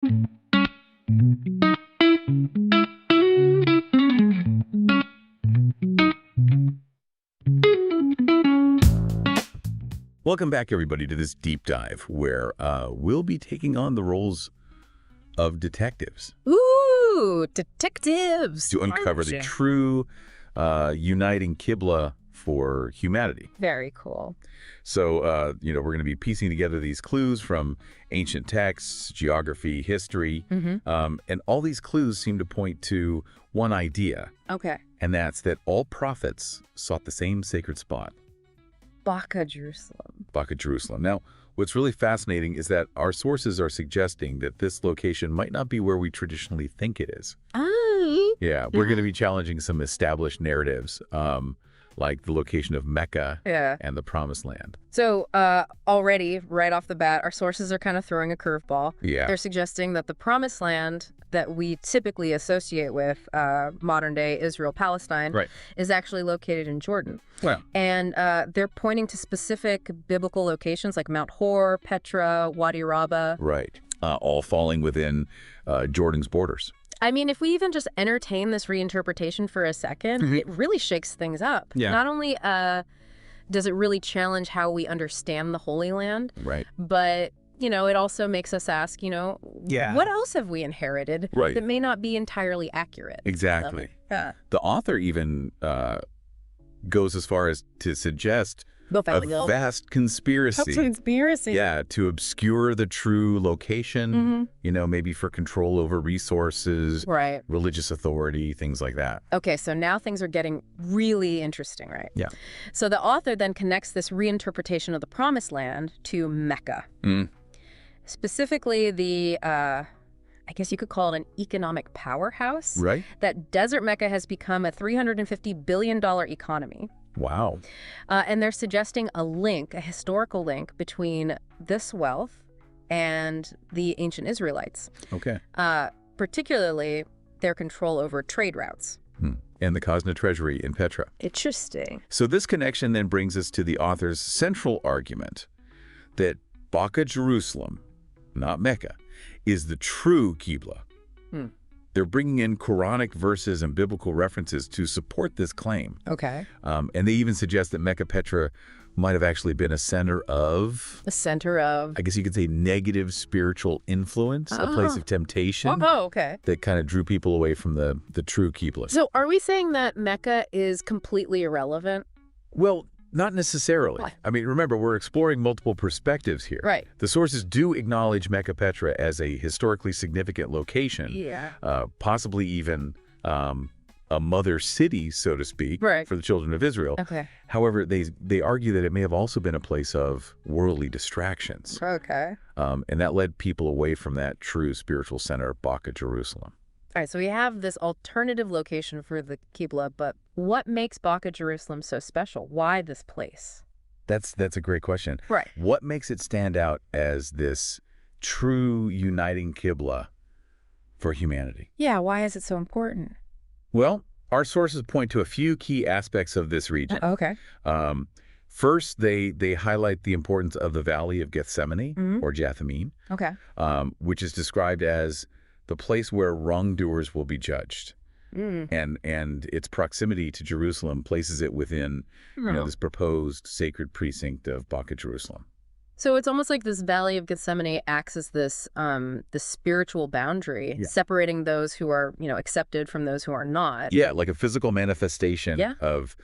Welcome back, everybody, to this deep dive where we'll be taking on the roles of detectives. Ooh, detectives. To uncover the true uniting Qibla for humanity. Very cool. So, we're going to be piecing together these clues from ancient texts, geography, history, and all these clues seem to point to one idea. Okay. And that's that all prophets sought the same sacred spot. Baka, Jerusalem. Baka, Jerusalem. Now, what's really fascinating is that our sources are suggesting that this location might not be where we traditionally think it is. Oh. Yeah, we're going to be challenging some established narratives, like the location of Mecca and the Promised Land. So already, right off the bat, our sources are kind of throwing a curveball. Yeah. They're suggesting that the Promised Land that we typically associate with modern-day Israel, Palestine, is actually located in Jordan. Wow. And they're pointing to specific biblical locations like Mount Hor, Petra, Wadi Raba. Right. All falling within Jordan's borders. I mean, if we even just entertain this reinterpretation for a second, it really shakes things up. Yeah. Not only does it really challenge how we understand the Holy Land, but, it also makes us ask, what else have we inherited that may not be entirely accurate? Exactly. The author even goes as far as to suggest a vast conspiracy. Yeah, to obscure the true location, maybe for control over resources, religious authority, things like that. Okay, so now things are getting really interesting, right? Yeah. So the author then connects this reinterpretation of the Promised Land to Mecca. Specifically the, I guess you could call it an economic powerhouse. Right. That desert Mecca has become a $350 billion economy. Wow. And they're suggesting a historical link between this wealth and the ancient Israelites. Okay. Particularly their control over trade routes. And the Khazna treasury in Petra. Interesting. So this connection then brings us to the author's central argument that Baka, Jerusalem, not Mecca, is the true Qibla. They're bringing in Quranic verses and biblical references to support this claim. Okay. And they even suggest that Mecca Petra might have actually been a center of... I guess you could say negative spiritual influence, a place of temptation. Oh, okay. That kind of drew people away from the true Qibla. So are we saying that Mecca is completely irrelevant? Well, not necessarily. Why? I mean, remember, we're exploring multiple perspectives here. Right. The sources do acknowledge Mecca Petra as a historically significant location. Yeah. Possibly even a mother city, so to speak, for the children of Israel. Okay. However, they argue that it may have also been a place of worldly distractions. Okay. And that led people away from that true spiritual center, Baka, Jerusalem. All right, so we have this alternative location for the Qibla, but what makes Baka, Jerusalem so special? Why this place? That's a great question. Right. What makes it stand out as this true uniting Qibla for humanity? Yeah, why is it so important? Well, our sources point to a few key aspects of this region. Okay. First, they highlight the importance of the Valley of Gethsemane, or Jathamim, which is described as the place where wrongdoers will be judged. And its proximity to Jerusalem places it within this proposed sacred precinct of Baka, Jerusalem. So it's almost like this Valley of Gethsemane acts as this spiritual boundary, separating those who are accepted from those who are not. Yeah, like a physical manifestation of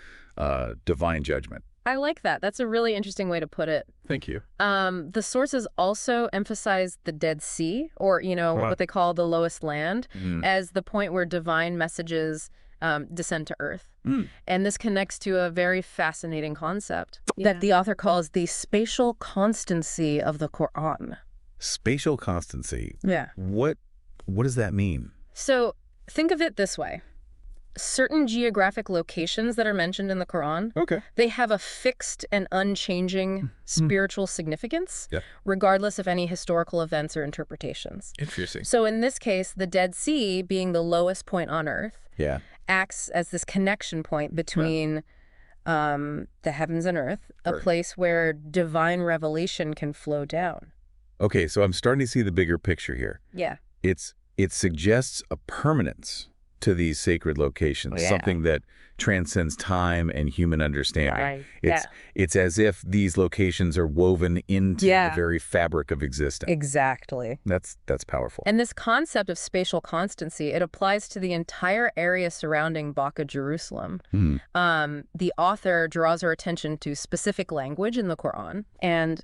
divine judgment. I like that. That's a really interesting way to put it. Thank you. The sources also emphasize the Dead Sea, or, what they call the lowest land, as the point where divine messages descend to earth. And this connects to a very fascinating concept that the author calls the spatial constancy of the Quran. Spatial constancy? Yeah. What does that mean? So think of it this way. Certain geographic locations that are mentioned in the Quran, they have a fixed and unchanging spiritual significance, regardless of any historical events or interpretations. Interesting. So in this case, the Dead Sea, being the lowest point on Earth, acts as this connection point between the heavens and earth, a place where divine revelation can flow down. Okay, so I'm starting to see the bigger picture here. Yeah. It suggests a permanence to these sacred locations, something that transcends time and human understanding. It's as if these locations are woven into the very fabric of existence. Exactly. That's powerful. And this concept of spatial constancy, it applies to the entire area surrounding Baka Jerusalem. The author draws our attention to specific language in the Quran and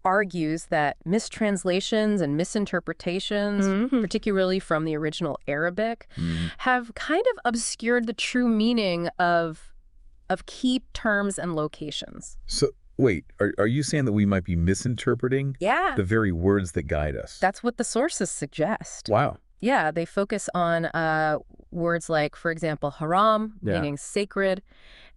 argues that mistranslations and misinterpretations, particularly from the original Arabic, have kind of obscured the true meaning of key terms and locations. So, wait, are you saying that we might be misinterpreting the very words that guide us? That's what the sources suggest. Wow. Yeah, they focus on words like, for example, haram, meaning sacred,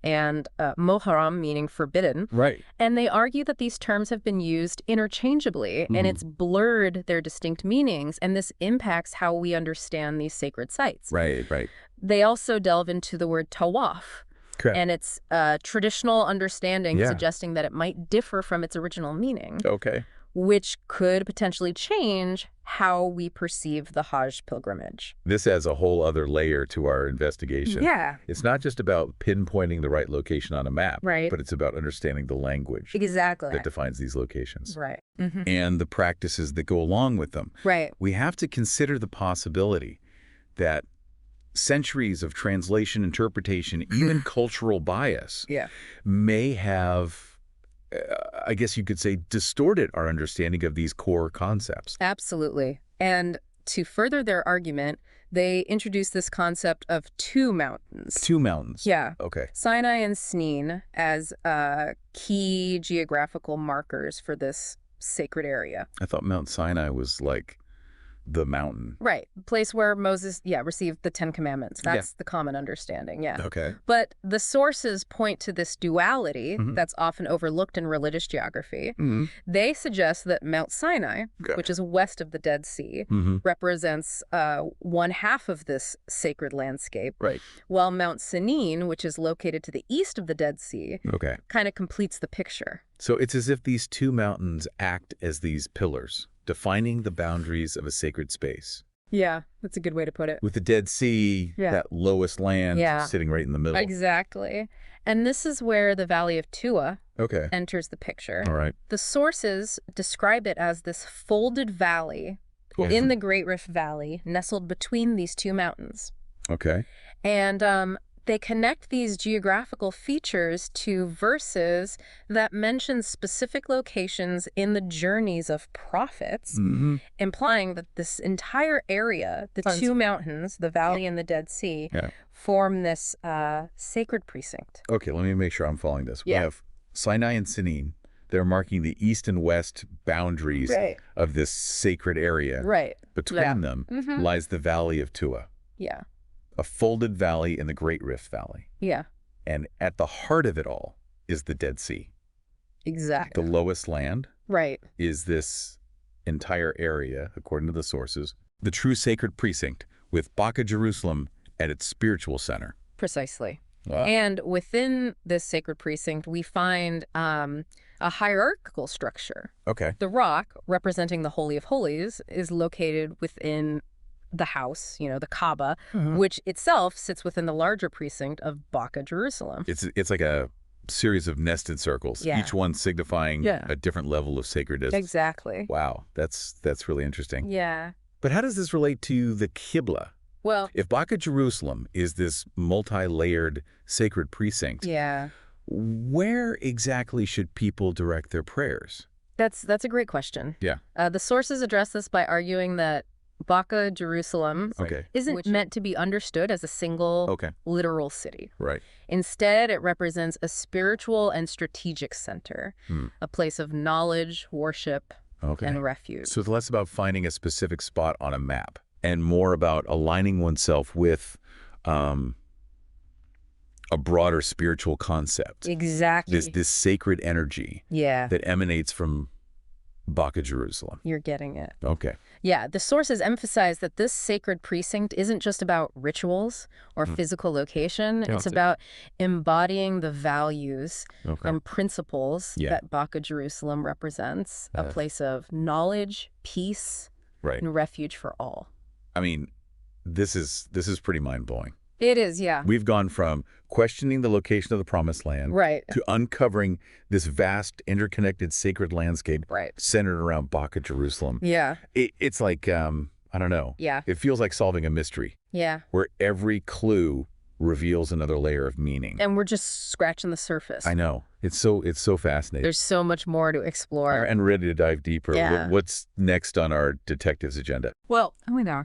and moharam, meaning forbidden. Right. And they argue that these terms have been used interchangeably, and it's blurred their distinct meanings, and this impacts how we understand these sacred sites. Right. They also delve into the word tawaf, and its traditional understanding suggesting that it might differ from its original meaning. Okay. Which could potentially change how we perceive the Hajj pilgrimage. This adds a whole other layer to our investigation. Yeah. It's not just about pinpointing the right location on a map, right, but it's about understanding the language that defines these locations. Right. And the practices that go along with them. Right. We have to consider the possibility that centuries of translation, interpretation, even cultural bias may have, I guess you could say, distorted our understanding of these core concepts. Absolutely. And to further their argument, they introduce this concept of two mountains. Two mountains? Yeah. Okay. Sinai and Snin as key geographical markers for this sacred area. I thought Mount Sinai was like the mountain. Right. The place where Moses, received the 10 Commandments. That's the common understanding, Okay. But the sources point to this duality that's often overlooked in religious geography. They suggest that Mount Sinai, which is west of the Dead Sea, represents one half of this sacred landscape. Right. While Mount Sinin, which is located to the east of the Dead Sea, kind of completes the picture. So it's as if these two mountains act as these pillars, defining the boundaries of a sacred space. Yeah, that's a good way to put it. With the Dead Sea, that lowest land sitting right in the middle. Exactly. And this is where the Valley of Tua enters the picture. All right. The sources describe it as this folded valley in the Great Rift Valley, nestled between these two mountains. Okay. And they connect these geographical features to verses that mention specific locations in the journeys of prophets, implying that this entire area, the two mountains, the valley and the Dead Sea, form this sacred precinct. Okay, let me make sure I'm following this. We have Sinai and Sinin. They're marking the east and west boundaries of this sacred area. Right. Between them lies the Valley of Tua. Yeah. A folded valley in the Great Rift Valley. Yeah. And at the heart of it all is the Dead Sea. Exactly. The lowest land right. is this entire area, according to the sources, the true sacred precinct, with Baka Jerusalem at its spiritual center. Precisely. Wow. And within this sacred precinct, we find a hierarchical structure. Okay. The rock, representing the Holy of Holies, is located within the house, the Kaaba, which itself sits within the larger precinct of Baka Jerusalem. It's like a series of nested circles, each one signifying a different level of sacredness. Exactly. Wow, that's really interesting. Yeah. But how does this relate to the Qibla? Well, if Baka Jerusalem is this multi-layered sacred precinct, where exactly should people direct their prayers? That's a great question. Yeah. The sources address this by arguing that Baka Jerusalem isn't meant to be understood as a single literal city. Right. Instead, it represents a spiritual and strategic center, a place of knowledge, worship, and refuge. So it's less about finding a specific spot on a map and more about aligning oneself with a broader spiritual concept. Exactly. This sacred energy that emanates from Baka Jerusalem. You're getting it. Okay. Yeah, the sources emphasize that this sacred precinct isn't just about rituals or physical location. It's about embodying the values and principles that Baka Jerusalem represents, a place of knowledge, peace, Right. and refuge for all. I mean, this is pretty mind-blowing. It is, yeah. We've gone from questioning the location of the Promised Land to uncovering this vast, interconnected, sacred landscape centered around Baka, Jerusalem. Yeah. It's like, I don't know. Yeah. It feels like solving a mystery. Yeah. Where every clue reveals another layer of meaning. And we're just scratching the surface. I know. It's so fascinating. There's so much more to explore. And ready to dive deeper. Yeah. What's next on our detective's agenda? Well,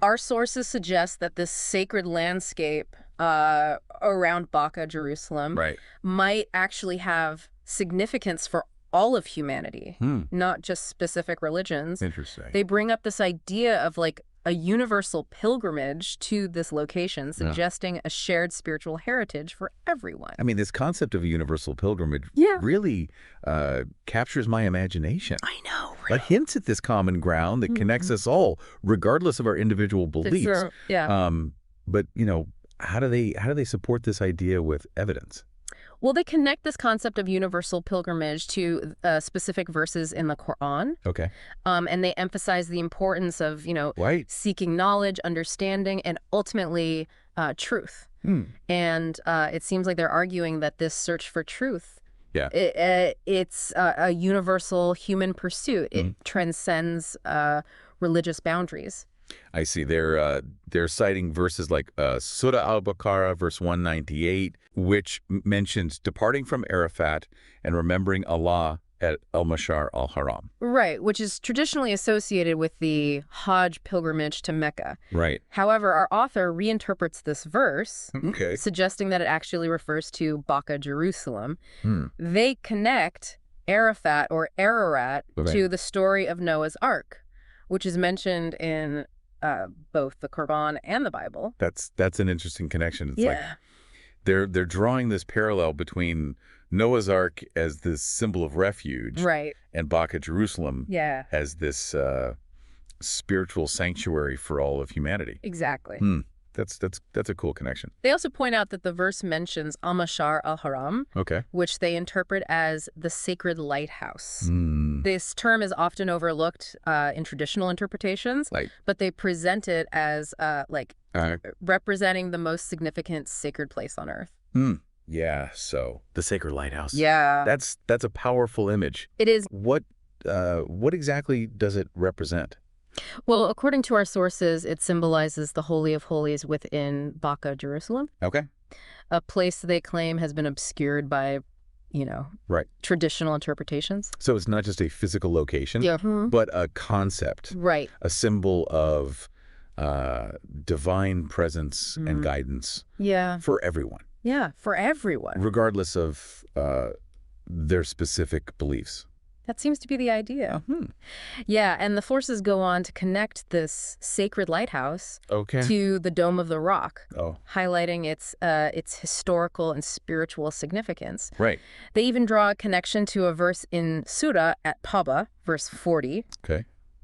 our sources suggest that this sacred landscape around Baka, Jerusalem, might actually have significance for all of humanity, not just specific religions. Interesting. They bring up this idea of like a universal pilgrimage to this location, suggesting a shared spiritual heritage for everyone. I mean, this concept of a universal pilgrimage really captures my imagination. I know. It hints at this common ground that connects us all, regardless of our individual beliefs. Yeah. But, you know, how do they support this idea with evidence? Well, they connect this concept of universal pilgrimage to specific verses in the Quran. Okay. And they emphasize the importance of, seeking knowledge, understanding, and ultimately truth. And it seems like they're arguing that this search for truth, it's a universal human pursuit. It transcends religious boundaries. I see. They're citing verses like Surah Al-Baqarah, verse 198, which mentions departing from Arafat and remembering Allah at al-Mashar al-Haram. Right, which is traditionally associated with the Hajj pilgrimage to Mecca. Right. However, our author reinterprets this verse, suggesting that it actually refers to Baka, Jerusalem. They connect Arafat or Ararat to the story of Noah's Ark, which is mentioned in both the Quran and the Bible. That's an interesting connection. It's like they're drawing this parallel between Noah's Ark as this symbol of refuge, and Baka, Jerusalem, as this spiritual sanctuary for all of humanity. Exactly. That's a cool connection. They also point out that the verse mentions al-Mashar al-Haram, which they interpret as the sacred lighthouse. This term is often overlooked in traditional interpretations, but they present it as representing the most significant sacred place on earth. Yeah, so the sacred lighthouse. Yeah. That's a powerful image. It is. What exactly does it represent? Well, according to our sources, it symbolizes the Holy of Holies within Baka, Jerusalem. Okay. A place they claim has been obscured by, traditional interpretations. So it's not just a physical location, but a concept. Right. A symbol of divine presence and guidance. Yeah. For everyone. Yeah, for everyone. Regardless of their specific beliefs. That seems to be the idea. Yeah, and the forces go on to connect this sacred lighthouse to the Dome of the Rock, highlighting its historical and spiritual significance. Right. They even draw a connection to a verse in Surah at Taba, verse 40,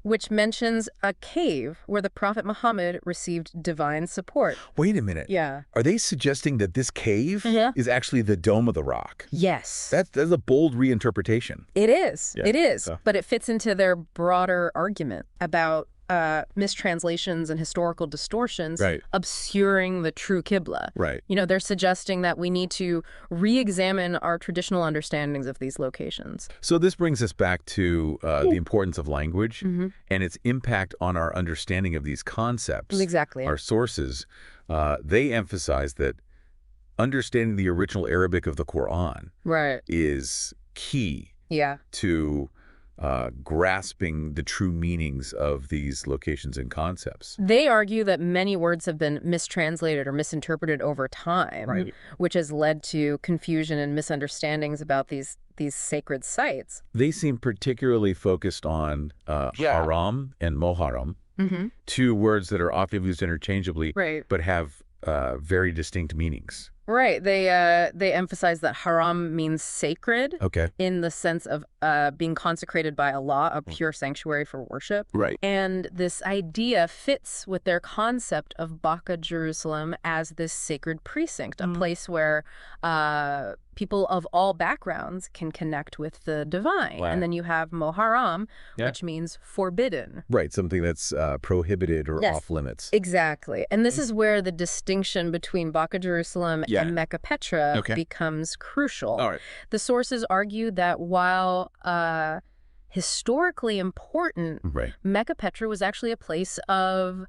which mentions a cave where the Prophet Muhammad received divine support. Wait a minute. Yeah. Are they suggesting that this cave is actually the Dome of the Rock? Yes. That's a bold reinterpretation. It is. It is. But it fits into their broader argument about mistranslations and historical distortions obscuring the true Qibla. Right. They're suggesting that we need to re-examine our traditional understandings of these locations. So this brings us back to the importance of language and its impact on our understanding of these concepts. Exactly. Our sources, they emphasize that understanding the original Arabic of the Quran is key to grasping the true meanings of these locations and concepts. They argue that many words have been mistranslated or misinterpreted over time, which has led to confusion and misunderstandings about these sacred sites. They seem particularly focused on haram and moharam, two words that are often used interchangeably, but have very distinct meanings. Right. They emphasize that haram means sacred in the sense of being consecrated by Allah, a pure sanctuary for worship. Right. And this idea fits with their concept of Baka, Jerusalem as this sacred precinct, a place where people of all backgrounds can connect with the divine. Wow. And then you have Muharram, which means forbidden. Right, something that's prohibited or off limits. Exactly. And this is where the distinction between Baka Jerusalem and Mecca Petra becomes crucial. All right. The sources argue that while historically important, Mecca Petra was actually a place of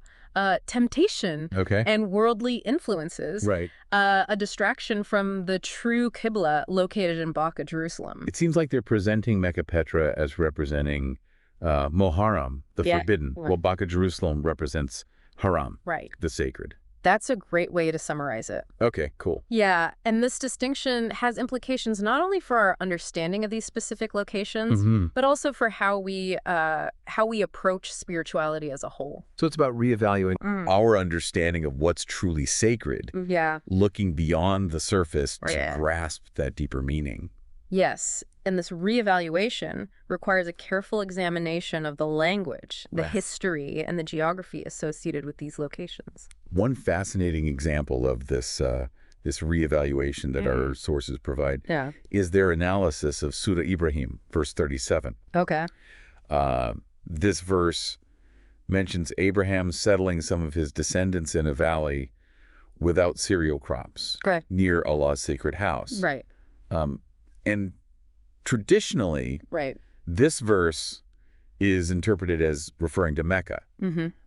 temptation and worldly influences, a distraction from the true Qibla located in Baka Jerusalem. It seems like they're presenting Mecca Petra as representing Muharram, the forbidden, while Baka Jerusalem represents Haram, the sacred. That's a great way to summarize it. Okay, cool. Yeah, and this distinction has implications not only for our understanding of these specific locations, but also for how we approach spirituality as a whole. So it's about reevaluating our understanding of what's truly sacred, looking beyond the surface to grasp that deeper meaning. Yes, and this reevaluation requires a careful examination of the language, the history, and the geography associated with these locations. One fascinating example of this this reevaluation that our sources provide is their analysis of Surah Ibrahim, verse 37. Okay. This verse mentions Abraham settling some of his descendants in a valley without cereal crops near Allah's sacred house. Right. And traditionally, this verse is interpreted as referring to Mecca.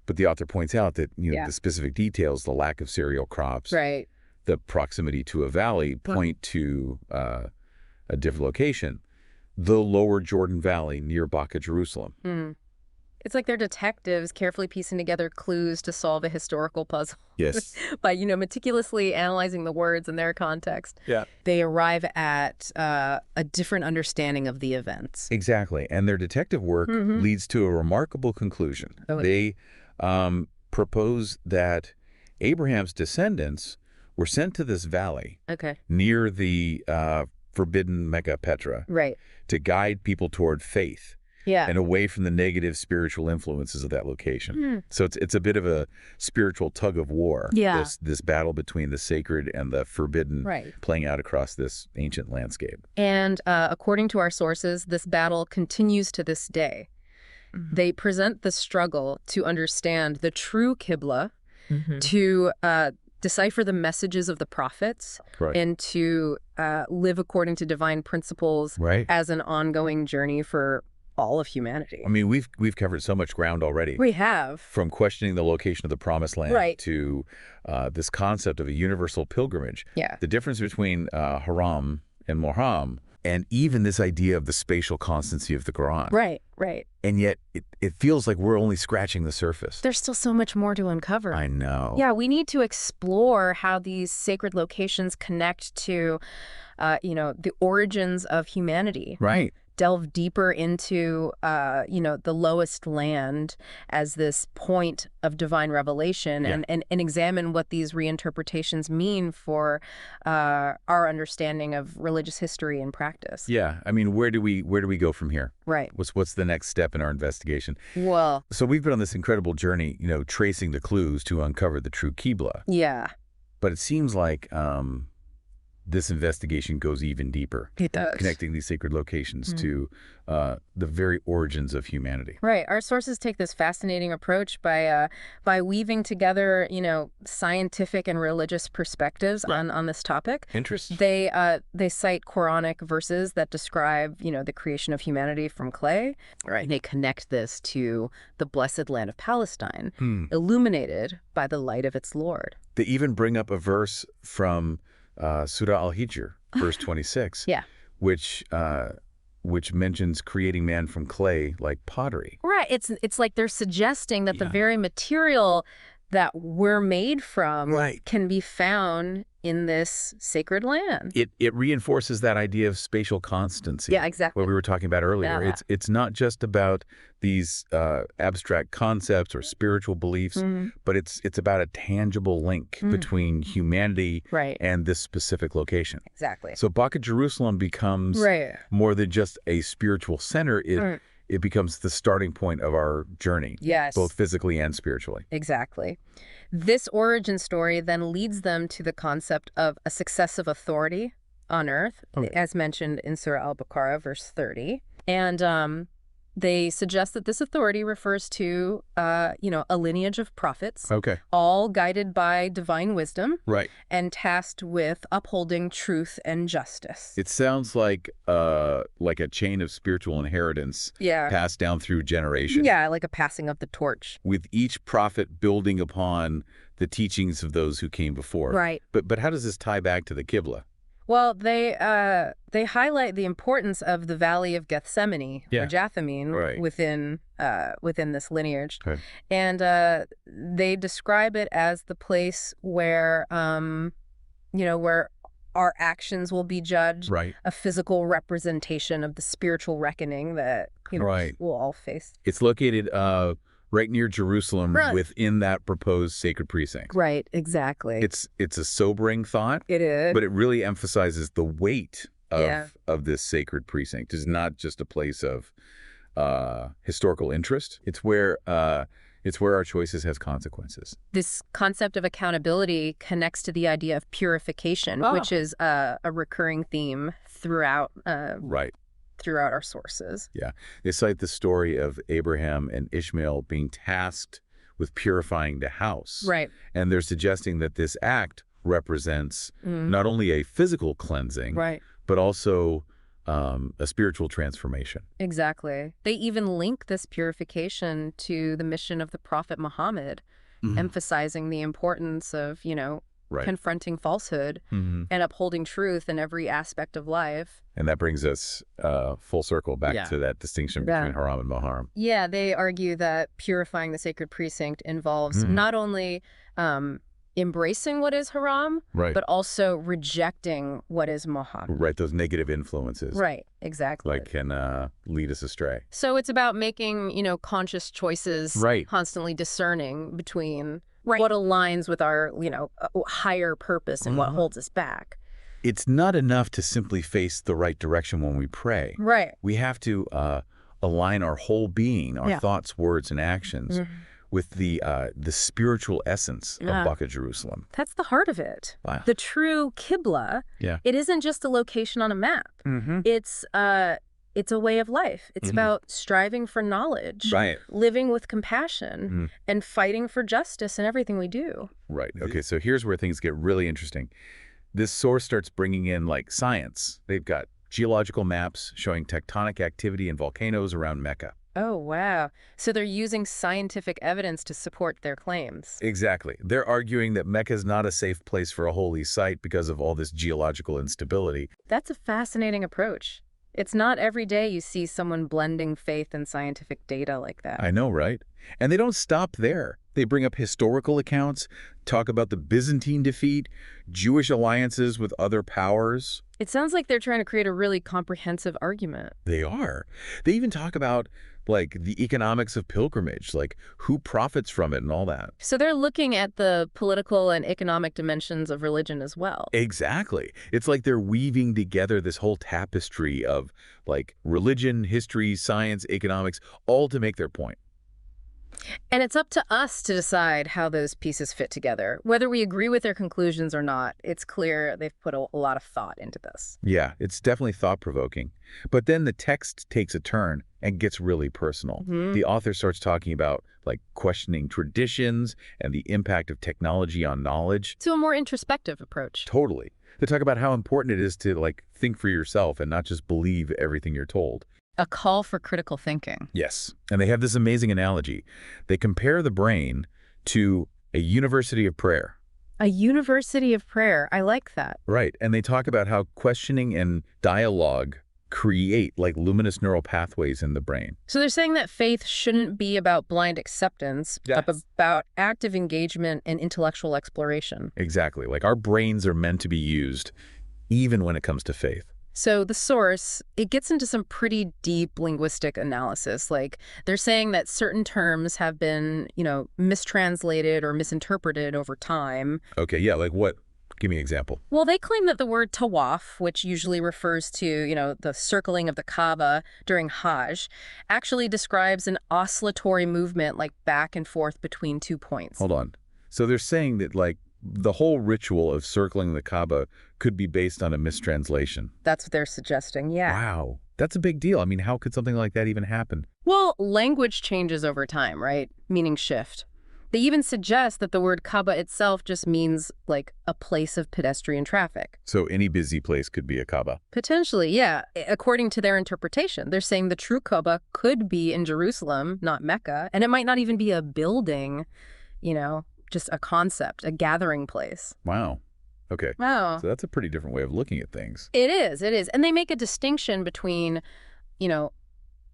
But the author points out that the specific details, the lack of cereal crops, the proximity to a valley, point to a different location, the lower Jordan Valley near Baka Jerusalem. It's like they're detectives carefully piecing together clues to solve a historical puzzle. Yes. By, meticulously analyzing the words in their context. Yeah. They arrive at a different understanding of the events. Exactly. And their detective work leads to a remarkable conclusion. They propose that Abraham's descendants were sent to this valley near the forbidden Mecca Petra to guide people toward faith. And away from the negative spiritual influences of that location. So it's a bit of a spiritual tug of war. This battle between the sacred and the forbidden playing out across this ancient landscape. And according to our sources, this battle continues to this day. They present the struggle to understand the true Qibla, to decipher the messages of the prophets, and to live according to divine principles as an ongoing journey for all of humanity. I mean, we've covered so much ground already. We have. From questioning the location of the Promised Land to this concept of a universal pilgrimage. The difference between Haram and Muharram, and even this idea of the spatial constancy of the Quran. Right. And yet it feels like we're only scratching the surface. There's still so much more to uncover. I know. Yeah, we need to explore how these sacred locations connect to, the origins of humanity. Delve deeper into, the lowest land as this point of divine revelation and examine what these reinterpretations mean for our understanding of religious history and practice. Yeah. I mean, where do we go from here? Right. What's the next step in our investigation? Well, so we've been on this incredible journey, tracing the clues to uncover the true Qibla. Yeah. But it seems like this investigation goes even deeper. It does. Connecting these sacred locations to the very origins of humanity. Right. Our sources take this fascinating approach by weaving together, scientific and religious perspectives on this topic. Interesting. They cite Quranic verses that describe, the creation of humanity from clay. Right. They connect this to the blessed land of Palestine, illuminated by the light of its Lord. They even bring up a verse from Surah Al-Hijr, verse 26, which mentions creating man from clay like pottery. Right. It's like they're suggesting that the very material that we're made from can be found in this sacred land. It reinforces that idea of spatial constancy. Yeah, exactly. What we were talking about earlier. Yeah. It's not just about these abstract concepts or spiritual beliefs, but it's about a tangible link between humanity and this specific location. Exactly. So Baka Jerusalem becomes more than just a spiritual center. It becomes the starting point of our journey, both physically and spiritually. Exactly. This origin story then leads them to the concept of a successive authority on earth, as mentioned in Surah Al-Baqarah, verse 30. And they suggest that this authority refers to, a lineage of prophets, all guided by divine wisdom, and tasked with upholding truth and justice. It sounds like a chain of spiritual inheritance passed down through generations. Yeah, like a passing of the torch. With each prophet building upon the teachings of those who came before. Right. But how does this tie back to the Qibla? Well, they highlight the importance of the Valley of Gethsemane, or Jathamine, within this lineage. And they describe it as the place where, where our actions will be judged, a physical representation of the spiritual reckoning that we'll all face. It's located right near Jerusalem, within that proposed sacred precinct. Right, exactly. It's a sobering thought. It is. But it really emphasizes the weight of this sacred precinct. It's not just a place of historical interest. It's where our choices has consequences. This concept of accountability connects to the idea of purification, which is a recurring theme throughout throughout our sources. Yeah. They cite the story of Abraham and Ishmael being tasked with purifying the house. Right. And they're suggesting that this act represents not only a physical cleansing, but also a spiritual transformation. Exactly. They even link this purification to the mission of the Prophet Muhammad, emphasizing the importance of, confronting falsehood and upholding truth in every aspect of life. And that brings us full circle back to that distinction between haram and maharam. Yeah, they argue that purifying the sacred precinct involves not only embracing what is haram, but also rejecting what is mahram. Right, those negative influences. Right, exactly. Like can lead us astray. So it's about making, conscious choices, constantly discerning between what aligns with our, higher purpose and what holds us back. It's not enough to simply face the right direction when we pray. Right. We have to align our whole being, our thoughts, words, and actions with the spiritual essence of Baka Jerusalem. That's the heart of it. Wow. The true Qibla, it isn't just a location on a map. It's a way of life. It's about striving for knowledge, living with compassion, and fighting for justice in everything we do. Right. Okay, so here's where things get really interesting. This source starts bringing in, science. They've got geological maps showing tectonic activity in volcanoes around Mecca. Oh, wow. So they're using scientific evidence to support their claims. Exactly. They're arguing that Mecca is not a safe place for a holy site because of all this geological instability. That's a fascinating approach. It's not every day you see someone blending faith and scientific data like that. I know, right? And they don't stop there. They bring up historical accounts, talk about the Byzantine defeat, Jewish alliances with other powers. It sounds like they're trying to create a really comprehensive argument. They are. They even talk about the economics of pilgrimage, who profits from it and all that. So they're looking at the political and economic dimensions of religion as well. Exactly. It's like they're weaving together this whole tapestry of religion, history, science, economics, all to make their point. And it's up to us to decide how those pieces fit together. Whether we agree with their conclusions or not, it's clear they've put a lot of thought into this. Yeah, it's definitely thought-provoking. But then the text takes a turn and gets really personal. The author starts talking about questioning traditions and the impact of technology on knowledge. To a more introspective approach. Totally. They talk about how important it is to think for yourself and not just believe everything you're told. A call for critical thinking. Yes. And they have this amazing analogy. They compare the brain to a university of prayer. A university of prayer. I like that. Right. And they talk about how questioning and dialogue create luminous neural pathways in the brain. So they're saying that faith shouldn't be about blind acceptance, but about active engagement and intellectual exploration. Exactly. Our brains are meant to be used even when it comes to faith. So the source, it gets into some pretty deep linguistic analysis. They're saying that certain terms have been, mistranslated or misinterpreted over time. Okay, yeah, what? Give me an example. Well, they claim that the word tawaf, which usually refers to, the circling of the Kaaba during Hajj, actually describes an oscillatory movement back and forth between 2 points. Hold on. So they're saying that the whole ritual of circling the Kaaba could be based on a mistranslation. That's what they're suggesting, yeah. Wow. That's a big deal. I mean, how could something like that even happen? Well, language changes over time, right? Meaning shift. They even suggest that the word Kaaba itself just means, like, a place of pedestrian traffic. So any busy place could be a Kaaba? Potentially, yeah. According to their interpretation, they're saying the true Kaaba could be in Jerusalem, not Mecca, and it might not even be a building, just a concept, a gathering place. Wow. Okay. Wow. So that's a pretty different way of looking at things. It is. And they make a distinction between,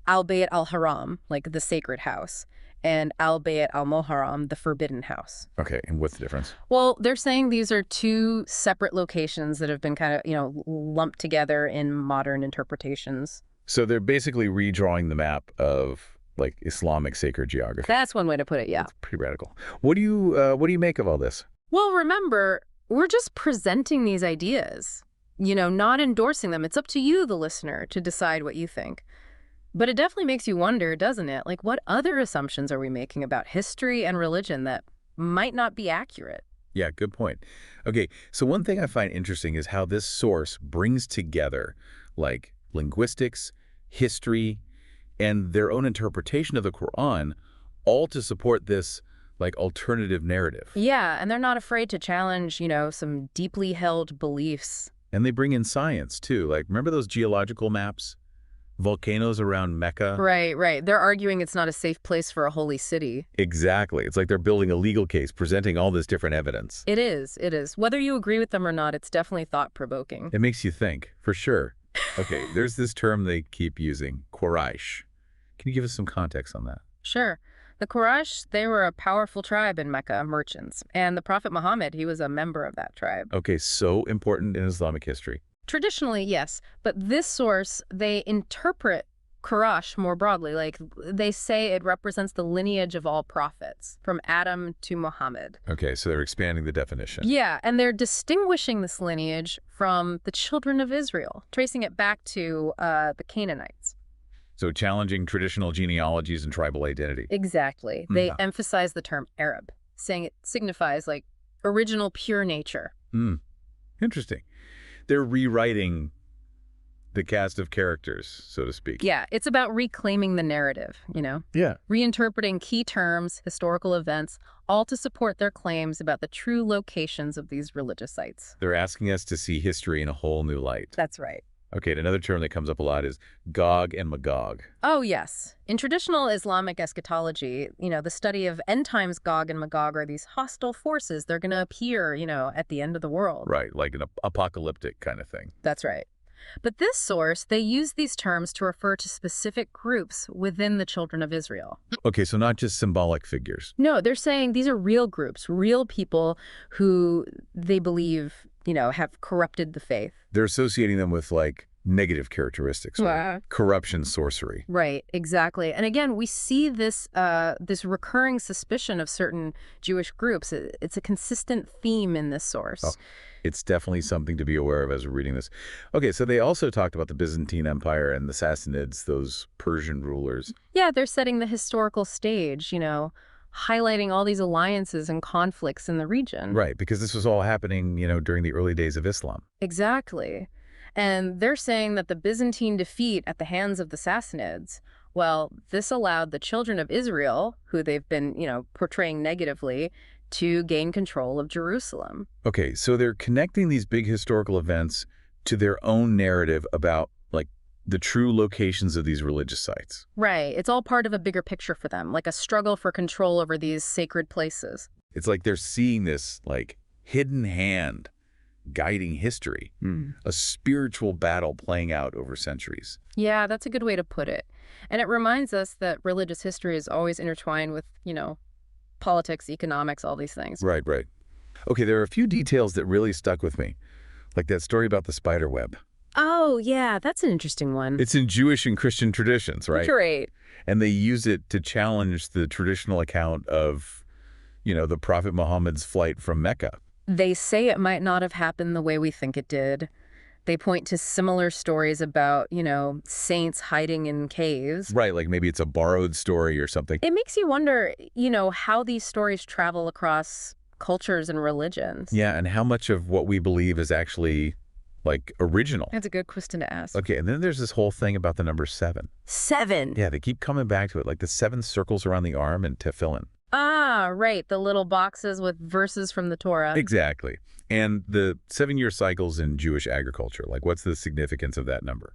Al-Bayt al-Haram, like the sacred house, and Al-Bayt al-Muharram, the forbidden house. Okay, and what's the difference? Well, they're saying these are two separate locations that have been kind of, lumped together in modern interpretations. So they're basically redrawing the map of, like, Islamic sacred geography. That's one way to put it, yeah. That's pretty radical. What do you make of all this? Well, remember, we're just presenting these ideas, not endorsing them. It's up to you, the listener, to decide what you think. But it definitely makes you wonder, doesn't it? Like, what other assumptions are we making about history and religion that might not be accurate? Yeah, good point. Okay, so one thing I find interesting is how this source brings together, like, linguistics, history, and their own interpretation of the Quran, all to support this, like, alternative narrative. Yeah, and they're not afraid to challenge, some deeply held beliefs. And they bring in science, too. Like, remember those geological maps? Volcanoes around Mecca? Right. They're arguing it's not a safe place for a holy city. Exactly. It's like they're building a legal case, presenting all this different evidence. It is. Whether you agree with them or not, it's definitely thought-provoking. It makes you think, for sure. Okay, there's this term they keep using, Quraysh. Can you give us some context on that? Sure. The Quraysh, they were a powerful tribe in Mecca, merchants. And the Prophet Muhammad, he was a member of that tribe. Okay, so important in Islamic history. Traditionally, yes. But this source, they interpret Quraysh more broadly. Like, they say it represents the lineage of all prophets, from Adam to Muhammad. Okay, so they're expanding the definition. Yeah, and they're distinguishing this lineage from the children of Israel, tracing it back to the Canaanites. So challenging traditional genealogies and tribal identity. Exactly. They emphasize the term Arab, saying it signifies, like, original pure nature. Interesting. They're rewriting the cast of characters, so to speak. Yeah, it's about reclaiming the narrative, Yeah. Reinterpreting key terms, historical events, all to support their claims about the true locations of these religious sites. They're asking us to see history in a whole new light. That's right. Okay, and another term that comes up a lot is Gog and Magog. Oh, yes. In traditional Islamic eschatology, the study of end times Gog and Magog are these hostile forces. They're going to appear, at the end of the world. Right, like an apocalyptic kind of thing. That's right. But this source, they use these terms to refer to specific groups within the children of Israel. Okay, so not just symbolic figures. No, they're saying these are real groups, real people who they believe, have corrupted the faith. They're associating them with, like, negative characteristics, right? Corruption, sorcery. Right, exactly. And again, we see this this recurring suspicion of certain Jewish groups. It's a consistent theme in this source. Oh, it's definitely something to be aware of as we're reading this. Okay, so they also talked about the Byzantine Empire and the Sassanids, those Persian rulers. Yeah, they're setting the historical stage, highlighting all these alliances and conflicts in the region. Right, because this was all happening, during the early days of Islam. Exactly. And they're saying that the Byzantine defeat at the hands of the Sassanids, well, this allowed the children of Israel, who they've been, portraying negatively, to gain control of Jerusalem. Okay, so they're connecting these big historical events to their own narrative about, like, the true locations of these religious sites. Right. It's all part of a bigger picture for them, like a struggle for control over these sacred places. It's like they're seeing this, like, hidden hand guiding history, a spiritual battle playing out over centuries. Yeah, that's a good way to put it. And it reminds us that religious history is always intertwined with, politics, economics, all these things. Right. Okay, there are a few details that really stuck with me, like that story about the spider web. Oh, yeah, that's an interesting one. It's in Jewish and Christian traditions, right? Great. And they use it to challenge the traditional account of, the Prophet Muhammad's flight from Mecca. They say it might not have happened the way we think it did. They point to similar stories about, saints hiding in caves. Right, like maybe it's a borrowed story or something. It makes you wonder, how these stories travel across cultures and religions. Yeah, and how much of what we believe is actually, like, original? That's a good question to ask. Okay, and then there's this whole thing about the number 7. 7? Yeah, they keep coming back to it, like the 7 circles around the arm in tefillin. Ah, right, the little boxes with verses from the Torah. Exactly. And the 7-year cycles in Jewish agriculture, like what's the significance of that number?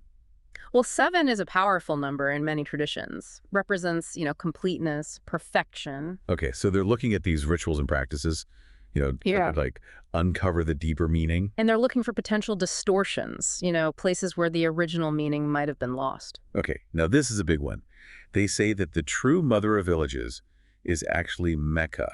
Well, 7 is a powerful number in many traditions. Represents, completeness, perfection. Okay, so they're looking at these rituals and practices, Yeah. like uncover the deeper meaning. And they're looking for potential distortions, places where the original meaning might have been lost. Okay, now this is a big one. They say that the true mother of villages is actually Mecca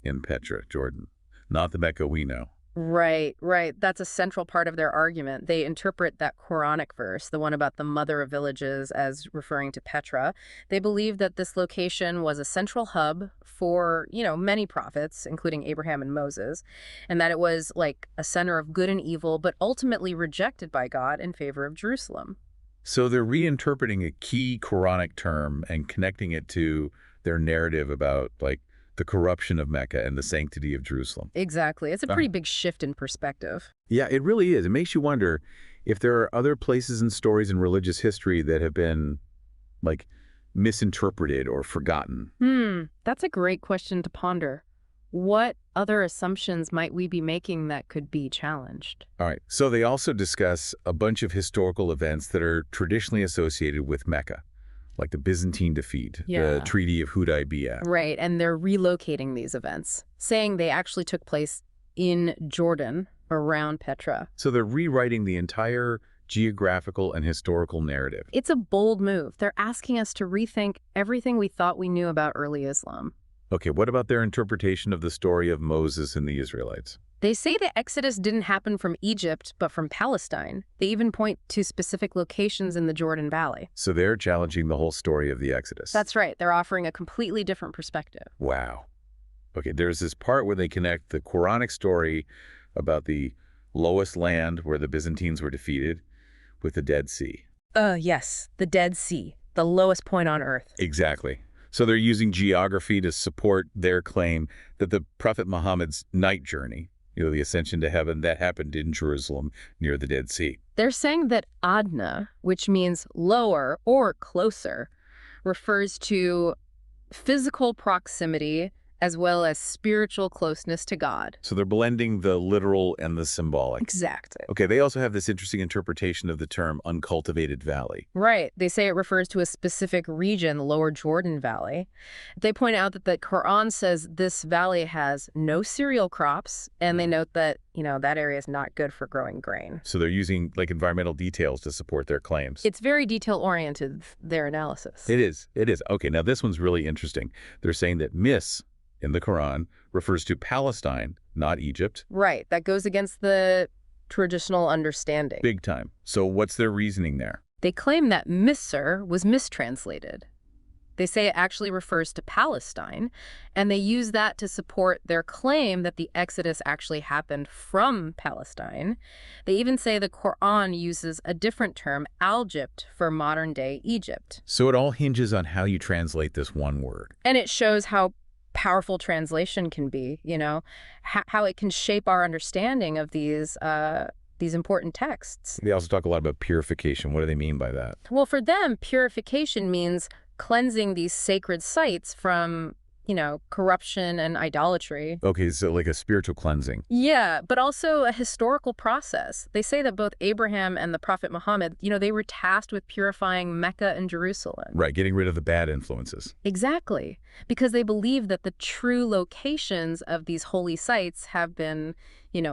in Petra, Jordan, not the Mecca we know. Right, right. That's a central part of their argument. They interpret that Quranic verse, the one about the mother of villages, as referring to Petra. They believe that this location was a central hub for, many prophets, including Abraham and Moses, and that it was like a center of good and evil, but ultimately rejected by God in favor of Jerusalem. So they're reinterpreting a key Quranic term and connecting it to their narrative about, like, the corruption of Mecca and the sanctity of Jerusalem. Exactly. It's a pretty big shift in perspective. Yeah, it really is. It makes you wonder if there are other places and stories in religious history that have been, like, misinterpreted or forgotten. That's a great question to ponder. What other assumptions might we be making that could be challenged? All right. So they also discuss a bunch of historical events that are traditionally associated with Mecca, like the Byzantine defeat, the Treaty of Hudaybiyah. Right, and they're relocating these events, saying they actually took place in Jordan, around Petra. So they're rewriting the entire geographical and historical narrative. It's a bold move. They're asking us to rethink everything we thought we knew about early Islam. Okay, what about their interpretation of the story of Moses and the Israelites? They say the Exodus didn't happen from Egypt, but from Palestine. They even point to specific locations in the Jordan Valley. So they're challenging the whole story of the Exodus. That's right. They're offering a completely different perspective. Wow. Okay, there's this part where they connect the Quranic story about the lowest land where the Byzantines were defeated with the Dead Sea. Yes, the Dead Sea, the lowest point on Earth. Exactly. So they're using geography to support their claim that the Prophet Muhammad's night journey, the ascension to heaven, that happened in Jerusalem near the Dead Sea. They're saying that Adna, which means lower or closer, refers to physical proximity as well as spiritual closeness to God. So they're blending the literal and the symbolic. Exactly. Okay, they also have this interesting interpretation of the term uncultivated valley. Right. They say it refers to a specific region, the lower Jordan Valley. They point out that the Quran says this valley has no cereal crops, and they note that, that area is not good for growing grain. So they're using, like, environmental details to support their claims. It's very detail-oriented, their analysis. It is. It is. Okay, now this one's really interesting. They're saying that Mis in the Quran refers to Palestine, not Egypt. Right. That goes against the traditional understanding. Big time. So what's their reasoning there? They claim that Misr was mistranslated. They say it actually refers to Palestine, and they use that to support their claim that the Exodus actually happened from Palestine. They even say the Quran uses a different term, Algypt, for modern-day Egypt. So it all hinges on how you translate this one word. And it shows how powerful translation can be, how it can shape our understanding of these important texts. They also talk a lot about purification. What do they mean by that? Well, for them, purification means cleansing these sacred sites from, corruption and idolatry. Okay, so like a spiritual cleansing. Yeah, but also a historical process. They say that both Abraham and the Prophet Muhammad, they were tasked with purifying Mecca and Jerusalem. Right, getting rid of the bad influences. Exactly, because they believe that the true locations of these holy sites have been,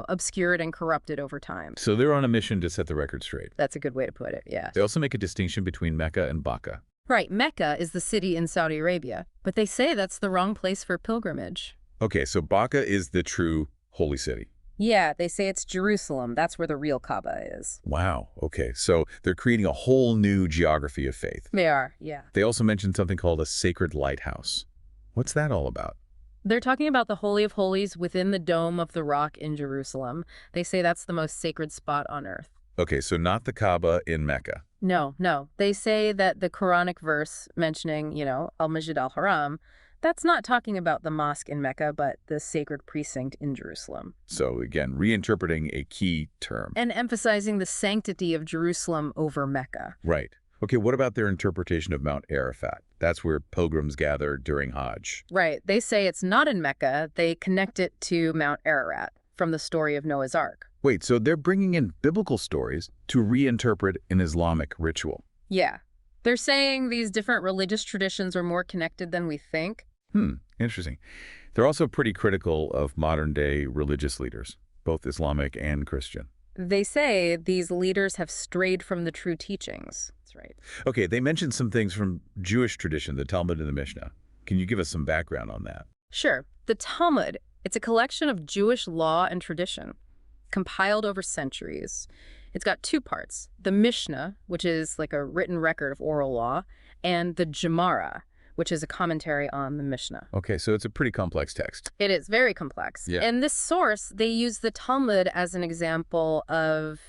obscured and corrupted over time. So they're on a mission to set the record straight. That's a good way to put it, yeah. They also make a distinction between Mecca and Bakka. Right, Mecca is the city in Saudi Arabia, but they say that's the wrong place for pilgrimage. Okay, so Bakka is the true holy city. Yeah, they say it's Jerusalem. That's where the real Kaaba is. Wow, okay. So they're creating a whole new geography of faith. They are, yeah. They also mentioned something called a sacred lighthouse. What's that all about? They're talking about the Holy of Holies within the Dome of the Rock in Jerusalem. They say that's the most sacred spot on earth. Okay, so not the Kaaba in Mecca. No. They say that the Quranic verse mentioning, Al-Masjid al-Haram, That's not talking about the mosque in Mecca, but the sacred precinct in Jerusalem. So again, reinterpreting a key term. And emphasizing the sanctity of Jerusalem over Mecca. Right. Okay, what about their interpretation of Mount Arafat? That's where pilgrims gather during Hajj. Right. They say it's not in Mecca. They connect it to Mount Ararat from the story of Noah's Ark. Wait, so they're bringing in biblical stories to reinterpret an Islamic ritual? Yeah. They're saying these different religious traditions are more connected than we think. Interesting. They're also pretty critical of modern-day religious leaders, both Islamic and Christian. They say these leaders have strayed from the true teachings. That's right. Okay, they mentioned some things from Jewish tradition, the Talmud and the Mishnah. Can you give us some background on that? Sure. The Talmud, it's a collection of Jewish law and tradition, compiled over centuries. It's got two parts, the Mishnah, which is like a written record of oral law, and the Gemara, which is a commentary on the Mishnah. Okay, so it's a pretty complex text. It is very complex. Yeah. In this source, they use the Talmud as an example of,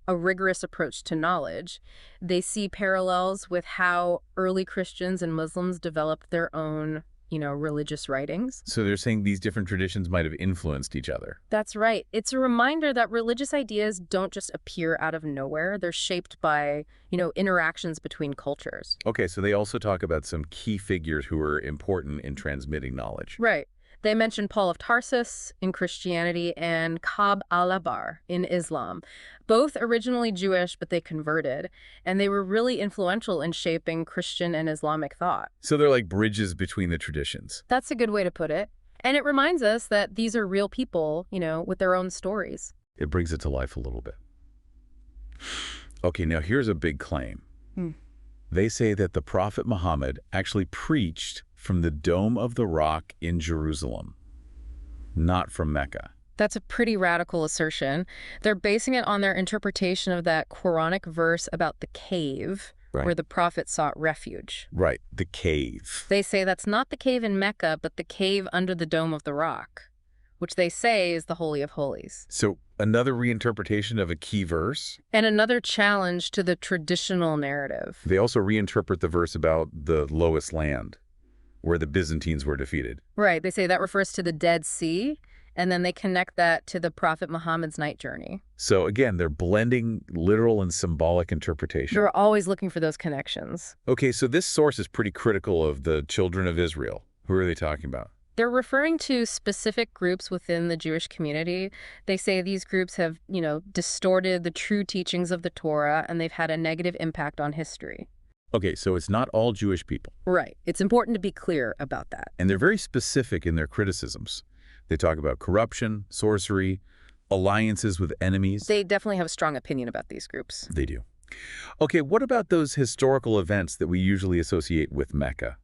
a rigorous approach to knowledge. They see parallels with how early Christians and Muslims developed their own, religious writings. So they're saying these different traditions might have influenced each other. That's right. It's a reminder that religious ideas don't just appear out of nowhere. They're shaped by, interactions between cultures. Okay, so they also talk about some key figures who were important in transmitting knowledge. Right. They mention Paul of Tarsus in Christianity and Ka'b al-Ahbar in Islam. Both originally Jewish, but they converted, and they were really influential in shaping Christian and Islamic thought. So they're like bridges between the traditions. That's a good way to put it. And it reminds us that these are real people, with their own stories. It brings it to life a little bit. Okay, now here's a big claim. They say that the Prophet Muhammad actually preached from the Dome of the Rock in Jerusalem, not from Mecca. That's a pretty radical assertion. They're basing it on their interpretation of that Quranic verse about the cave, where the prophet sought refuge. Right, the cave. They say that's not the cave in Mecca, but the cave under the Dome of the Rock, which they say is the Holy of Holies. So another reinterpretation of a key verse? And another challenge to the traditional narrative. They also reinterpret the verse about the lowest land, where the Byzantines were defeated. Right. They say that refers to the Dead Sea, and then they connect that to the Prophet Muhammad's night journey. So again, they're blending literal and symbolic interpretation. They're always looking for those connections. Okay, so this source is pretty critical of the children of Israel. Who are they talking about? They're referring to specific groups within the Jewish community. They say these groups have, distorted the true teachings of the Torah, and they've had a negative impact on history. Okay, so it's not all Jewish people. Right. It's important to be clear about that. And they're very specific in their criticisms. They talk about corruption, sorcery, alliances with enemies. They definitely have a strong opinion about these groups. They do. Okay, what about those historical events that we usually associate with Mecca,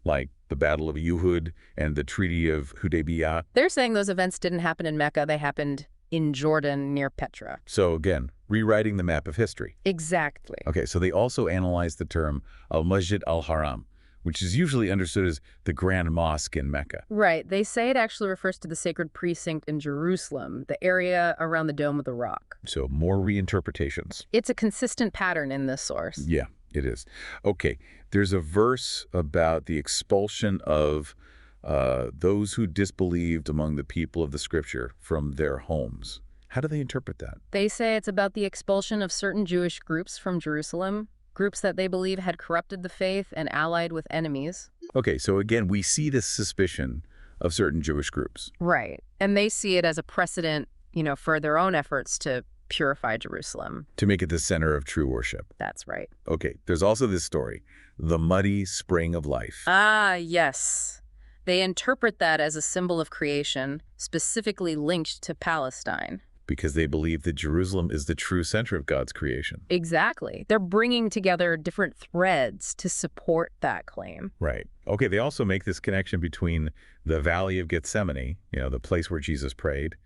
like the Battle of Uhud and the Treaty of Hudaybiyah? They're saying those events didn't happen in Mecca. They happened in Jordan near Petra. So again, rewriting the map of history. Exactly. Okay, so they also analyze the term al-Masjid al-Haram, which is usually understood as the Grand Mosque in Mecca. Right. They say it actually refers to the sacred precinct in Jerusalem, the area around the Dome of the Rock. So more reinterpretations. It's a consistent pattern in this source. Yeah, it is. Okay, there's a verse about the expulsion of those who disbelieved among the people of the Scripture from their homes. How do they interpret that? They say it's about the expulsion of certain Jewish groups from Jerusalem, groups that they believe had corrupted the faith and allied with enemies. Okay, so again, we see this suspicion of certain Jewish groups. Right. And they see it as a precedent, for their own efforts to purify Jerusalem. To make it the center of true worship. That's right. Okay, there's also this story, the muddy spring of life. Ah, yes. They interpret that as a symbol of creation, specifically linked to Palestine. Because they believe that Jerusalem is the true center of God's creation. Exactly. They're bringing together different threads to support that claim. Right. Okay, they also make this connection between the Valley of Gethsemane, the place where Jesus prayed,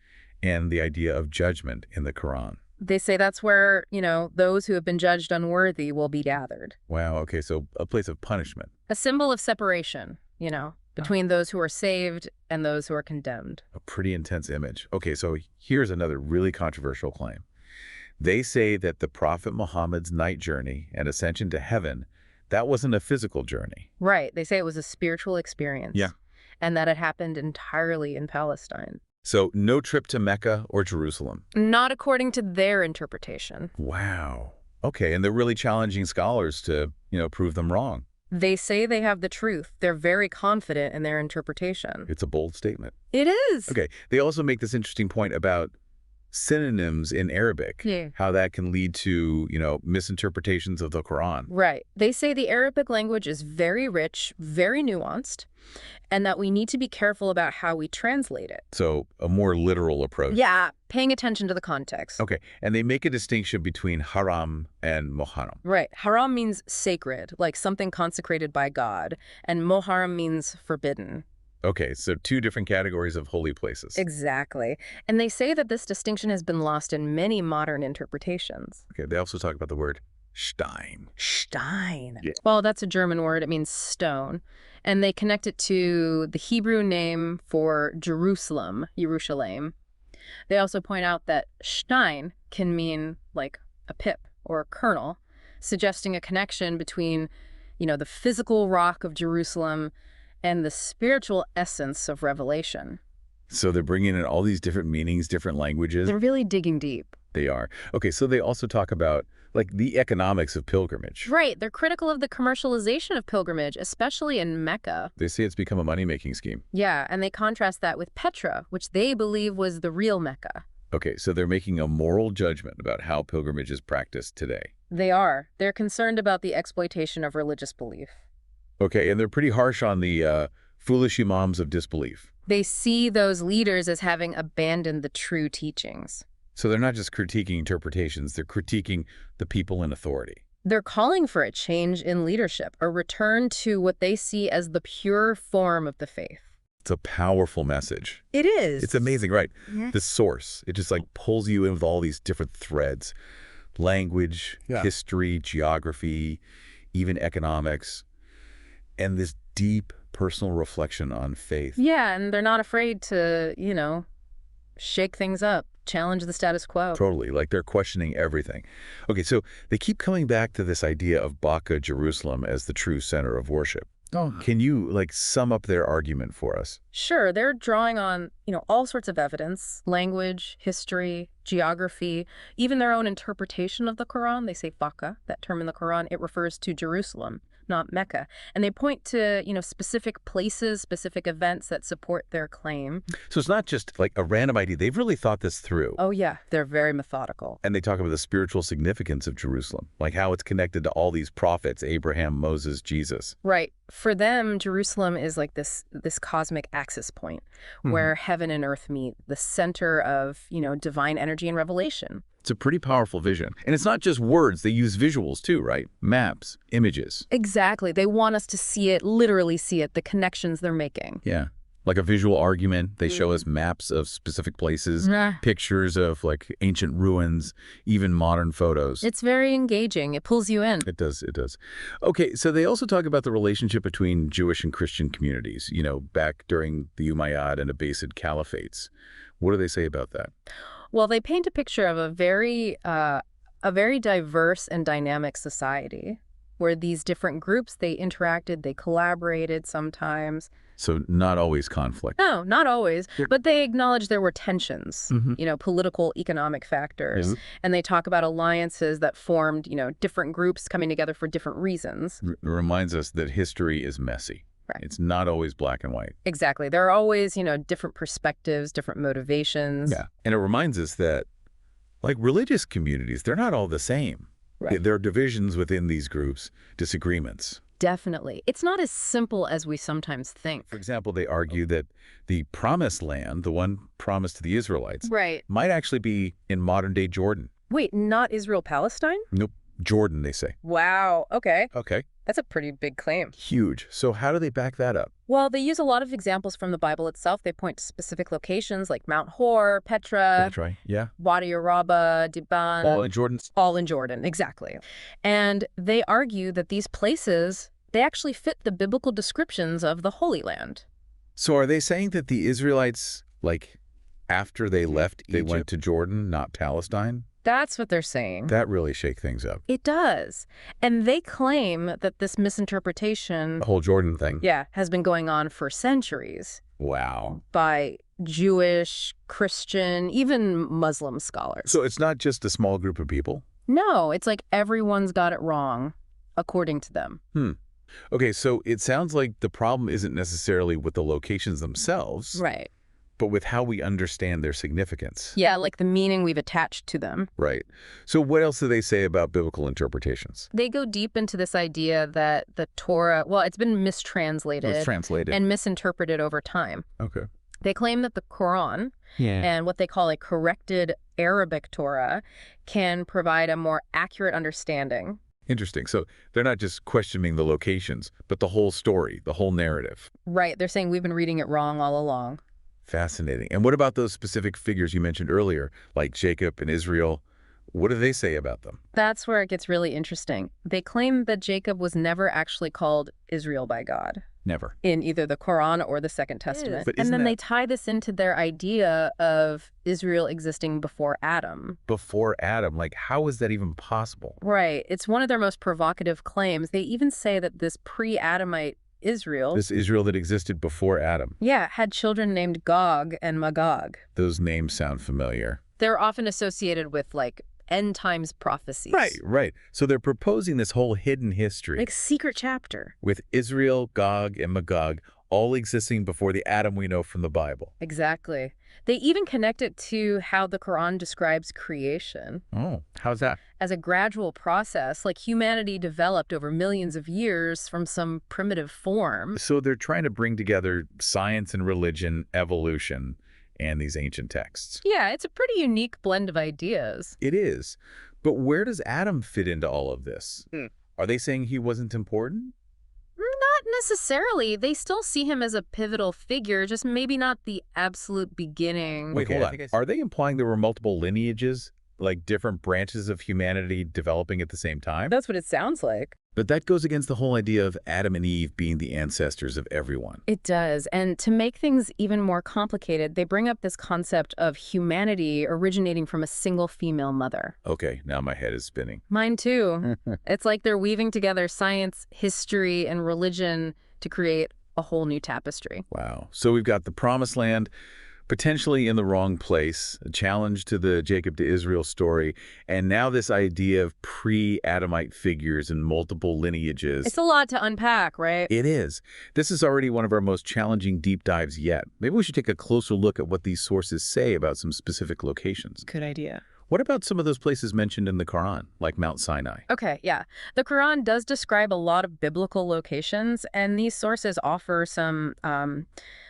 and the idea of judgment in the Quran. They say that's where, those who have been judged unworthy will be gathered. Wow, okay, so a place of punishment. A symbol of separation, between those who are saved and those who are condemned. A pretty intense image. Okay, so here's another really controversial claim. They say that the Prophet Muhammad's night journey and ascension to heaven that wasn't a physical journey. Right. They say it was a spiritual experience. Yeah. And that it happened entirely in Palestine. So no trip to Mecca or Jerusalem. Not according to their interpretation. Wow. Okay, and they're really challenging scholars to, prove them wrong. They say they have the truth. They're very confident in their interpretation. It's a bold statement. It is. Okay, they also make this interesting point about synonyms in Arabic, how that can lead to, misinterpretations of the Quran. Right. They say the Arabic language is very rich, very nuanced, and that we need to be careful about how we translate it. So a more literal approach. Yeah, paying attention to the context. Okay, and they make a distinction between haram and muharram. Right. Haram means sacred, like something consecrated by God, and muharram means forbidden. Okay, so two different categories of holy places. Exactly. And they say that this distinction has been lost in many modern interpretations. Okay, they also talk about the word Stein. Stein. Yeah. Well, that's a German word. It means stone. And they connect it to the Hebrew name for Jerusalem, Yerushalayim. They also point out that Stein can mean like a pip or a kernel, suggesting a connection between, the physical rock of Jerusalem and the spiritual essence of Revelation. So they're bringing in all these different meanings, different languages. They're really digging deep. They are. Okay, so they also talk about, the economics of pilgrimage. Right. They're critical of the commercialization of pilgrimage, especially in Mecca. They say it's become a money-making scheme. Yeah, and they contrast that with Petra, which they believe was the real Mecca. Okay, so they're making a moral judgment about how pilgrimage is practiced today. They are. They're concerned about the exploitation of religious belief. Okay, and they're pretty harsh on the foolish imams of disbelief. They see those leaders as having abandoned the true teachings. So they're not just critiquing interpretations, they're critiquing the people in authority. They're calling for a change in leadership, a return to what they see as the pure form of the faith. It's a powerful message. It is. It's amazing, right? Yeah. The source, it just pulls you in with all these different threads. Language, history, geography, even economics. And this deep personal reflection on faith. Yeah, and they're not afraid to, shake things up, challenge the status quo. Totally, they're questioning everything. Okay, so they keep coming back to this idea of Baka, Jerusalem, as the true center of worship. Oh. Can you, sum up their argument for us? Sure, they're drawing on, all sorts of evidence, language, history, geography, even their own interpretation of the Quran. They say Baka, that term in the Quran, it refers to Jerusalem, not Mecca. And they point to, specific places, specific events that support their claim. So it's not just a random idea. They've really thought this through. Oh, yeah. They're very methodical. And they talk about the spiritual significance of Jerusalem, how it's connected to all these prophets, Abraham, Moses, Jesus. Right. For them, Jerusalem is this cosmic axis point where heaven and earth meet, the center of, divine energy and revelation. It's a pretty powerful vision. And it's not just words. They use visuals too, right? Maps, images. Exactly. They want us to see it, literally see it, the connections they're making. Yeah. Like a visual argument. They show us maps of specific places, pictures of ancient ruins, even modern photos. It's very engaging. It pulls you in. It does. It does. Okay, so they also talk about the relationship between Jewish and Christian communities, back during the Umayyad and Abbasid caliphates. What do they say about that? Well, they paint a picture of a very diverse and dynamic society where these different groups, they interacted, they collaborated sometimes. So not always conflict. No, not always. But they acknowledge there were tensions, political, economic factors. And they talk about alliances that formed, different groups coming together for different reasons. It reminds us that history is messy. Right. It's not always black and white. Exactly. There are always, different perspectives, different motivations. Yeah. And it reminds us that, religious communities, they're not all the same. Right. There are divisions within these groups, disagreements. Definitely. It's not as simple as we sometimes think. For example, they argue that the promised land, the one promised to the Israelites, might actually be in modern-day Jordan. Wait, not Israel-Palestine? Nope. Jordan, they say. Wow. Okay. Okay. That's a pretty big claim. Huge. So how do they back that up? Well, they use a lot of examples from the Bible itself. They point to specific locations like Mount Hor, Petra, Wadi Araba, Diban. All in Jordan? All in Jordan, exactly. And they argue that these places, they actually fit the biblical descriptions of the Holy Land. So are they saying that the Israelites, after they left, they went to Jordan, not Palestine? That's what they're saying. That really shake things up. It does. And they claim that this misinterpretation, The whole Jordan thing. yeah, has been going on for centuries. Wow. By Jewish, Christian, even Muslim scholars. So it's not just a small group of people? No, it's like everyone's got it wrong, according to them. Okay, so it sounds like the problem isn't necessarily with the locations themselves. Right. But with how we understand their significance. Yeah, like the meaning we've attached to them. Right. So what else do they say about biblical interpretations? They go deep into this idea that the Torah, well, it's been mistranslated. It's translated. And misinterpreted over time. Okay. They claim that the Quran and what they call a corrected Arabic Torah can provide a more accurate understanding. Interesting. So they're not just questioning the locations, but the whole story, the whole narrative. Right. They're saying we've been reading it wrong all along. Fascinating. And what about those specific figures you mentioned earlier, like Jacob and Israel? What do they say about them? That's where it gets really interesting. They claim that Jacob was never actually called Israel by God. Never. In either the Quran or the Second Testament. But and then they tie this into their idea of Israel existing before Adam. Before Adam? Like, how is that even possible? Right. It's one of their most provocative claims. They even say that this pre-Adamite Israel... This Israel that existed before Adam. Yeah, had children named Gog and Magog. Those names sound familiar. They're often associated with, like, end times prophecies. Right. So they're proposing this whole hidden history. Like secret chapter. With Israel, Gog, and Magog all existing before the Adam we know from the Bible. Exactly. They even connect it to how the Quran describes creation. Oh, how's that? As a gradual process, like humanity developed over millions of years from some primitive form. So they're trying to bring together science and religion, evolution, and these ancient texts. Yeah, it's a pretty unique blend of ideas. It is. But where does Adam fit into all of this? Are they saying he wasn't important? Not necessarily. They still see him as a pivotal figure, just maybe not the absolute beginning. Wait, hold on. Are they implying there were multiple lineages, like different branches of humanity developing at the same time? That's what it sounds like. But that goes against the whole idea of Adam and Eve being the ancestors of everyone. It does. And to make things even more complicated, they bring up this concept of humanity originating from a single female mother. Okay, now my head is spinning. Mine too. It's like they're weaving together science, history, and religion to create a whole new tapestry. Wow. So we've got the Promised Land, potentially in the wrong place, a challenge to the Jacob to Israel story, and now this idea of pre-Adamite figures and multiple lineages. It's a lot to unpack, right? It is. This is already one of our most challenging deep dives yet. Maybe we should take a closer look at what these sources say about some specific locations. Good idea. What about some of those places mentioned in the Quran, like Mount Sinai? Okay, yeah. The Quran does describe a lot of biblical locations, and these sources offer some,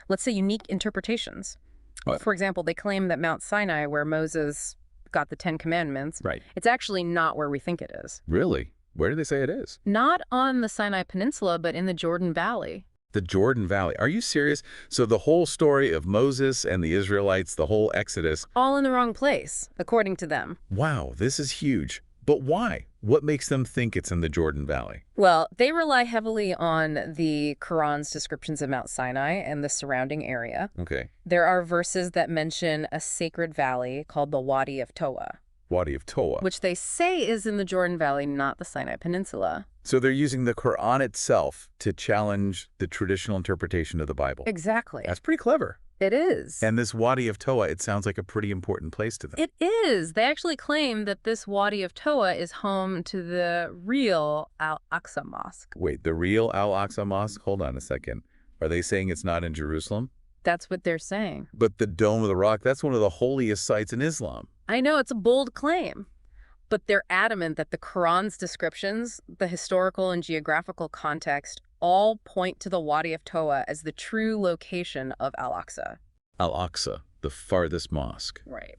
let's say, unique interpretations. What? For example, they claim that Mount Sinai, where Moses got the 10 Commandments, it's actually not where we think it is. Really? Where do they say it is? Not on the Sinai Peninsula, but in the Jordan Valley. The Jordan Valley. Are you serious? So the whole story of Moses and the Israelites, the whole Exodus. All in the wrong place, according to them. Wow, this is huge. But why? What makes them think it's in the Jordan Valley? Well, they rely heavily on the Quran's descriptions of Mount Sinai and the surrounding area. Okay. There are verses that mention a sacred valley called the Wadi of Toa. Wadi of Toa. Which they say is in the Jordan Valley, not the Sinai Peninsula. So they're using the Quran itself to challenge the traditional interpretation of the Bible. Exactly. That's pretty clever. It is. And this Wadi of Toa, it sounds like a pretty important place to them. It is. They actually claim that this Wadi of Toa is home to the real Al-Aqsa Mosque. Wait, the real Al-Aqsa Mosque? Hold on a second. Are they saying it's not in Jerusalem? That's what they're saying. But the Dome of the Rock, that's one of the holiest sites in Islam. I know, it's a bold claim. But they're adamant that the Quran's descriptions, the historical and geographical context, all point to the Wadi of Toa as the true location of Al-Aqsa. Al-Aqsa, the farthest mosque. Right.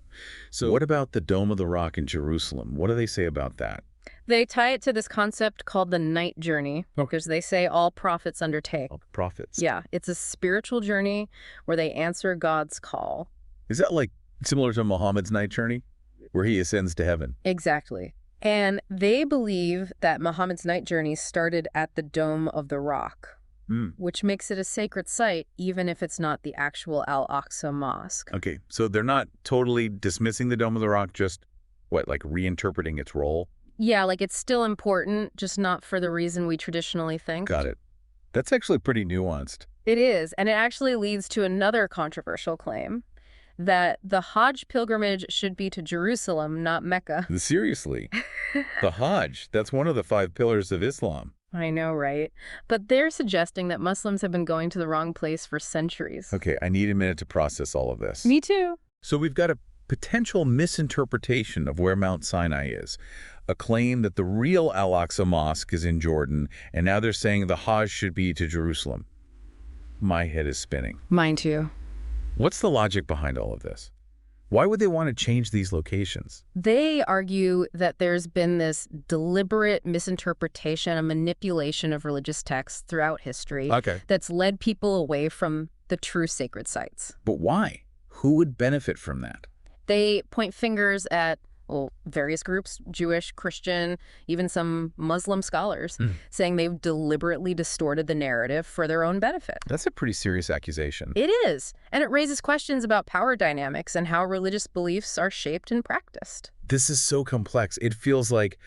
So what about the Dome of the Rock in Jerusalem? What do they say about that? They tie it to this concept called the night journey, because they say all prophets undertake. All prophets. Yeah, it's a spiritual journey where they answer God's call. Is that like similar to Muhammad's night journey, where he ascends to heaven? Exactly. And they believe that Muhammad's night journey started at the Dome of the Rock, which makes it a sacred site, even if it's not the actual Al-Aqsa Mosque. Okay, so they're not totally dismissing the Dome of the Rock, just What, like reinterpreting its role? Yeah, like it's still important, just not for the reason we traditionally think. Got it. That's actually pretty nuanced. It is, and it actually leads to another controversial claim, that the Hajj pilgrimage should be to Jerusalem, not Mecca. Seriously? The Hajj, that's one of the 5 pillars of Islam. I know, right? But they're suggesting that Muslims have been going to the wrong place for centuries. Okay, I need a minute to process all of this. Me too. So we've got a potential misinterpretation of where Mount Sinai is, a claim that the real Al-Aqsa Mosque is in Jordan, and now they're saying the Hajj should be to Jerusalem. My head is spinning. Mine too. What's the logic behind all of this? Why would they want to change these locations? They argue that there's been this deliberate misinterpretation and manipulation of religious texts throughout history that's led people away from the true sacred sites. But why? Who would benefit from that? They point fingers at, well, various groups, Jewish, Christian, even some Muslim scholars, saying they've deliberately distorted the narrative for their own benefit. That's a pretty serious accusation. It is, and it raises questions about power dynamics and how religious beliefs are shaped and practiced. This is so complex. It feels like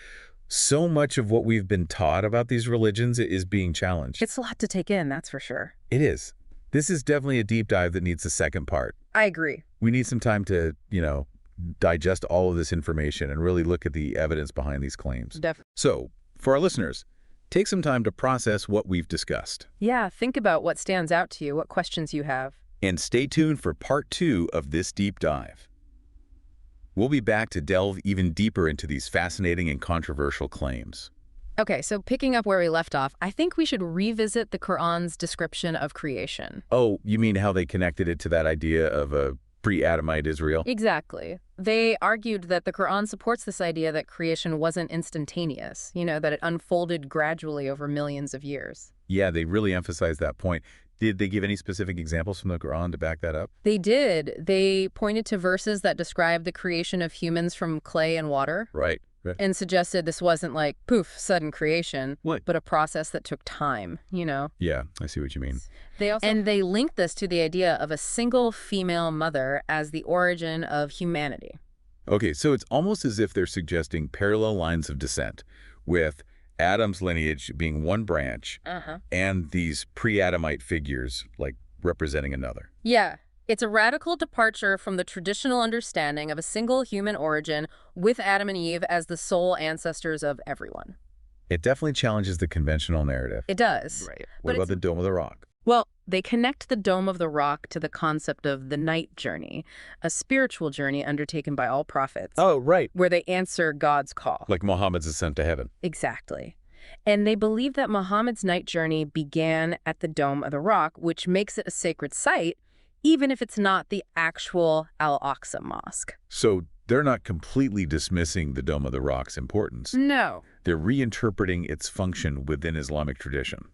so much of what we've been taught about these religions is being challenged. It's a lot to take in, that's for sure. It is. This is definitely a deep dive that needs a second part. I agree. We need some time to, digest all of this information and really look at the evidence behind these claims. Definitely. So, for our listeners, take some time to process what we've discussed. Yeah, think about what stands out to you, what questions you have. And stay tuned for part 2 of this deep dive. We'll be back to delve even deeper into these fascinating and controversial claims. Okay, so picking up where we left off, I think we should revisit the Quran's description of creation. Oh, you mean how they connected it to that idea of a pre-Adamite Israel? Exactly. They argued that the Quran supports this idea that creation wasn't instantaneous, that it unfolded gradually over millions of years. Yeah, they really emphasized that point. Did they give any specific examples from the Quran to back that up? They did. They pointed to verses that describe the creation of humans from clay and water. Right. And suggested this wasn't like, poof, sudden creation, but a process that took time, Yeah, I see what you mean. And they linked this to the idea of a single female mother as the origin of humanity. Okay, so it's almost as if they're suggesting parallel lines of descent, with Adam's lineage being one branch and these pre-Adamite figures, like, representing another. Yeah. It's a radical departure from the traditional understanding of a single human origin with Adam and Eve as the sole ancestors of everyone. It definitely challenges the conventional narrative. It does. Right. What about the Dome of the Rock? Well, they connect the Dome of the Rock to the concept of the night journey, a spiritual journey undertaken by all prophets. Oh, right. Where they answer God's call. Like Muhammad's ascent to heaven. Exactly. And they believe that Muhammad's night journey began at the Dome of the Rock, which makes it a sacred site, even if it's not the actual Al-Aqsa Mosque. So they're not completely dismissing the Dome of the Rock's importance. No. They're reinterpreting its function within Islamic tradition.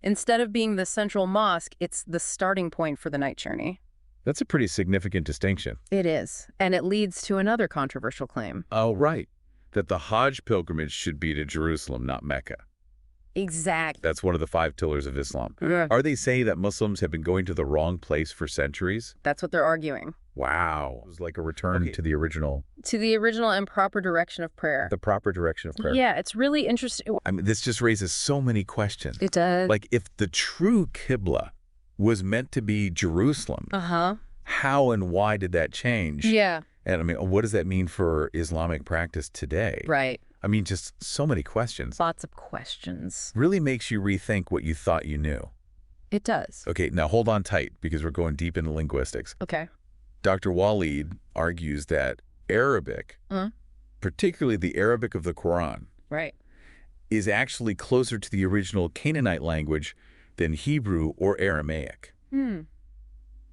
Instead of being the central mosque, it's the starting point for the night journey. That's a pretty significant distinction. It is. And it leads to another controversial claim. Oh, right. That the Hajj pilgrimage should be to Jerusalem, not Mecca. Exactly. That's one of the 5 pillars of Islam. Are they saying that Muslims have been going to the wrong place for centuries? That's what they're arguing. Wow. It was like a return to the original. To the original and proper direction of prayer. The proper direction of prayer. Yeah, it's really interesting. I mean, this just raises so many questions. It does. Like, if the true Qibla was meant to be Jerusalem, how and why did that change? Yeah. And I mean, what does that mean for Islamic practice today? Right. I mean, just so many questions. Lots of questions. Really makes you rethink what you thought you knew. It does. Okay, now hold on tight because we're going deep into linguistics. Okay. Dr. Waleed argues that Arabic, particularly the Arabic of the Quran, is actually closer to the original Canaanite language than Hebrew or Aramaic.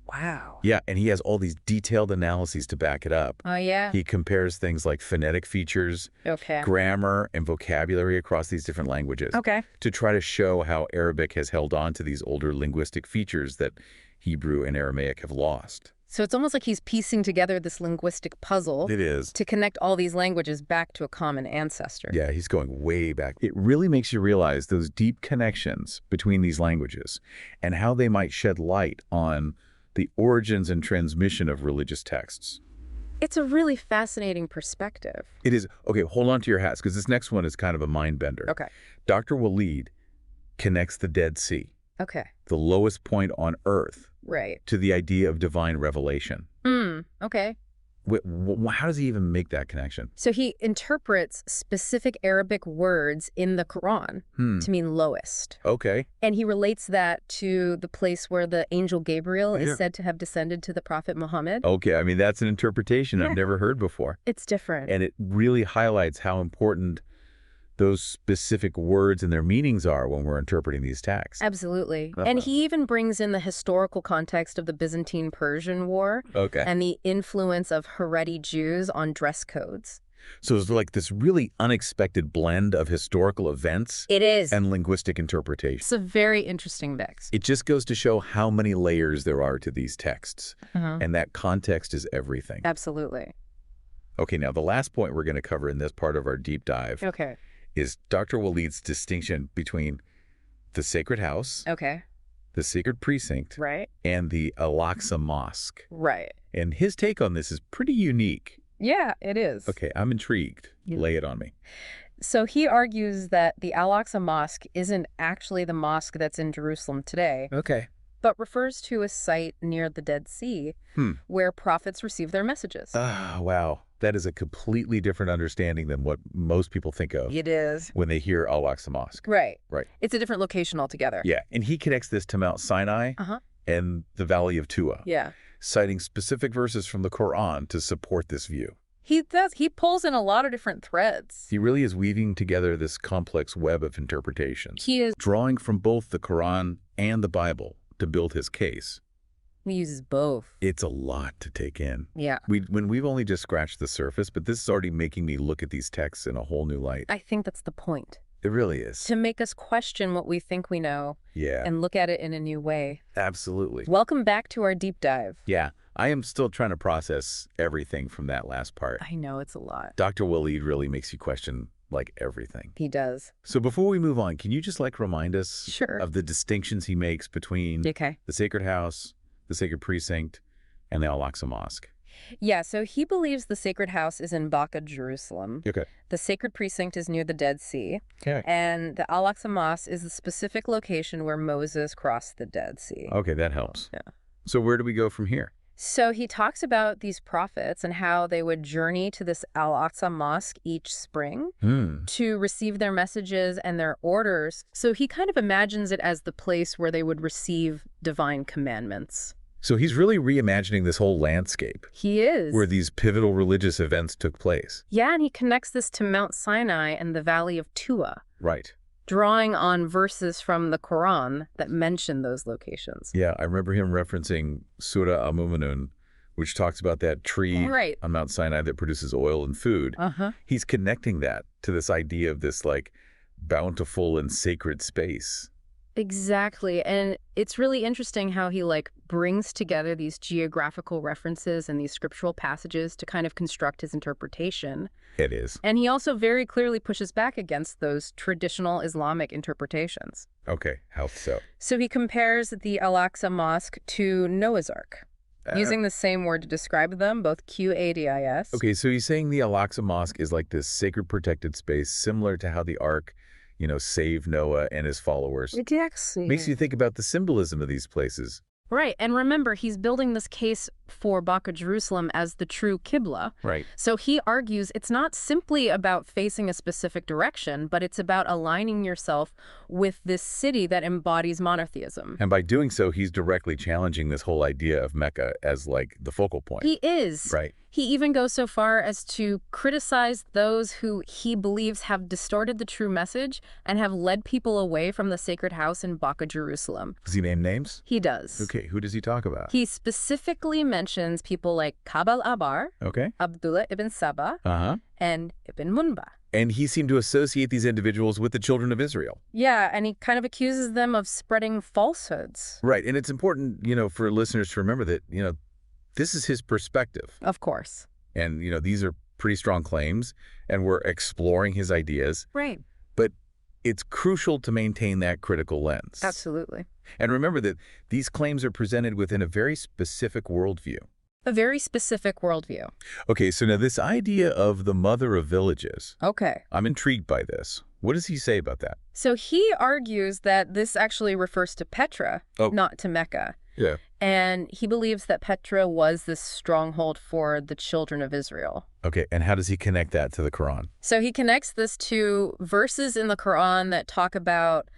Wow. Yeah, and he has all these detailed analyses to back it up. Oh, yeah? He compares things like phonetic features, grammar, and vocabulary across these different languages to try to show how Arabic has held on to these older linguistic features that Hebrew and Aramaic have lost. So it's almost like he's piecing together this linguistic puzzle. It is. To connect all these languages back to a common ancestor. Yeah, he's going way back. It really makes you realize those deep connections between these languages and how they might shed light on the origins and transmission of religious texts. It's a really fascinating perspective. It is. Okay, hold on to your hats, because this next one is kind of a mind bender. Okay. Dr. Walid connects the Dead Sea, Okay. the lowest point on Earth, Right. to the idea of divine revelation. Okay. How does he even make that connection? So he interprets specific Arabic words in the Quran to mean lowest. Okay. And he relates that to the place where the angel Gabriel is said to have descended to the Prophet Muhammad. Okay, I mean, that's an interpretation I've never heard before. It's different. And it really highlights how important those specific words and their meanings are when we're interpreting these texts. Absolutely. And he even brings in the historical context of the Byzantine-Persian War and the influence of Haredi Jews on dress codes. So it's like this really unexpected blend of historical events It is. and linguistic interpretation. It's a very interesting mix. It just goes to show how many layers there are to these texts, and that context is everything. Absolutely. Okay, now the last point we're going to cover in this part of our deep dive is Dr. Walid's distinction between the sacred house, the sacred precinct, and the Al-Aqsa Mosque. Right. And his take on this is pretty unique. Yeah, it is. Okay, I'm intrigued. Lay it on me. So he argues that the Al-Aqsa Mosque isn't actually the mosque that's in Jerusalem today, but refers to a site near the Dead Sea where prophets receive their messages. Ah, wow. That is a completely different understanding than what most people think of. It is. When they hear Al-Aqsa Mosque. Right. Right. It's a different location altogether. Yeah, and he connects this to Mount Sinai and the Valley of Tua, citing specific verses from the Quran to support this view. He does. He pulls in a lot of different threads. He really is weaving together this complex web of interpretations. He is. Drawing from both the Quran and the Bible to build his case. He uses both. It's a lot to take in. Yeah. We've only just scratched the surface, but this is already making me look at these texts in a whole new light. I think that's the point. It really is. To make us question what we think we know and look at it in a new way. Absolutely. Welcome back to our deep dive. Yeah, I am still trying to process everything from that last part. I know, it's a lot. Dr. Walid really makes you question, like, everything. He does. So before we move on, can you just, like, remind us Sure. of the distinctions he makes between the sacred house, the sacred precinct, and the Al-Aqsa Mosque? Yeah, so he believes the sacred house is in Baqqa, Jerusalem. Okay. The sacred precinct is near the Dead Sea. Okay. And the Al-Aqsa Mosque is the specific location where Moses crossed the Dead Sea. Okay, that helps. Yeah. So where do we go from here? So he talks about these prophets and how they would journey to this Al-Aqsa Mosque each spring to receive their messages and their orders. So he kind of imagines it as the place where they would receive divine commandments. So he's really reimagining this whole landscape. He is. Where these pivotal religious events took place. Yeah, and he connects this to Mount Sinai and the Valley of Tua. Right. Drawing on verses from the Quran that mention those locations. Yeah, I remember him referencing Surah Al-Mu'minun, which talks about that tree on Mount Sinai that produces oil and food. He's connecting that to this idea of this, like, bountiful and sacred space. Exactly. And it's really interesting how he, like, brings together these geographical references and these scriptural passages to kind of construct his interpretation. It is. And he also very clearly pushes back against those traditional Islamic interpretations. Okay, how so? So he compares the Al-Aqsa Mosque to Noah's Ark, using the same word to describe them, both Qadis. Okay, so he's saying the Al-Aqsa Mosque is like this sacred protected space, similar to how the Ark, you know, saved Noah and his followers. Exactly. Makes you think about the symbolism of these places. Right. And remember, he's building this case for Baqqa, Jerusalem as the true Qibla. Right. So he argues it's not simply about facing a specific direction, but it's about aligning yourself with this city that embodies monotheism. And by doing so, he's directly challenging this whole idea of Mecca as, like, the focal point. He is. Right. He even goes so far as to criticize those who he believes have distorted the true message and have led people away from the sacred house in Baqqa, Jerusalem. Does he name names? He does. Okay, who does he talk about? He specifically mentions people like Ka'b al-Ahbar, Abdullah ibn Saba, and Ibn Munba. And he seemed to associate these individuals with the children of Israel. Yeah, and he kind of accuses them of spreading falsehoods. Right, and it's important, you know, for listeners to remember that, you know, this is his perspective. Of course. And, you know, these are pretty strong claims, and we're exploring his ideas. Right. But it's crucial to maintain that critical lens. Absolutely. And remember that these claims are presented within a very specific worldview. A very specific worldview. Okay, so now this idea of the mother of villages. Okay. I'm intrigued by this. What does he say about that? So he argues that this actually refers to Petra, not to Mecca. Yeah. And he believes that Petra was this stronghold for the children of Israel. Okay, and how does he connect that to the Quran? So he connects this to verses in the Quran that talk about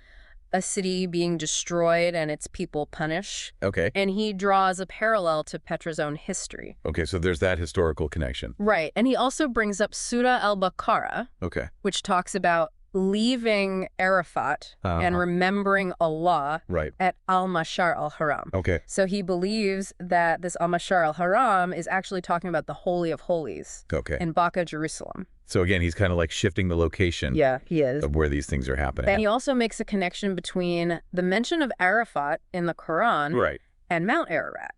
a city being destroyed and its people punished. Okay. And he draws a parallel to Petra's own history. Okay, so there's that historical connection. Right. And he also brings up Surah al-Baqarah, which talks about leaving Arafat and remembering Allah at al-Mashar al-Haram. Okay. So he believes that this al-Mashar al-Haram is actually talking about the Holy of Holies in Baka, Jerusalem. So again, he's kind of like shifting the location he is. of where these things are happening. And he also makes a connection between the mention of Arafat in the Quran and Mount Ararat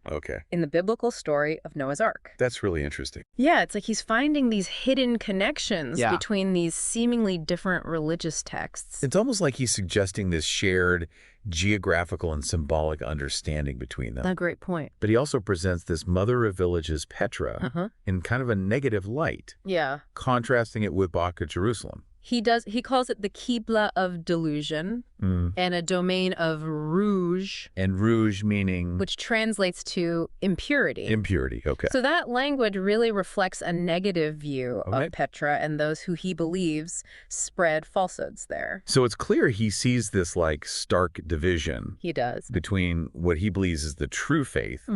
in the biblical story of Noah's Ark. That's really interesting. Yeah, it's like he's finding these hidden connections between these seemingly different religious texts. It's almost like he's suggesting this shared geographical and symbolic understanding between them. A great point. But he also presents this mother of villages, Petra, in kind of a negative light. Yeah. Contrasting it with Baka, Jerusalem. He calls it the Qibla of delusion and a domain of rouge. And rouge meaning? Which translates to impurity. Impurity, okay. So that language really reflects a negative view of Petra and those who he believes spread falsehoods there. So it's clear he sees this like stark division. He does. Between what he believes is the true faith.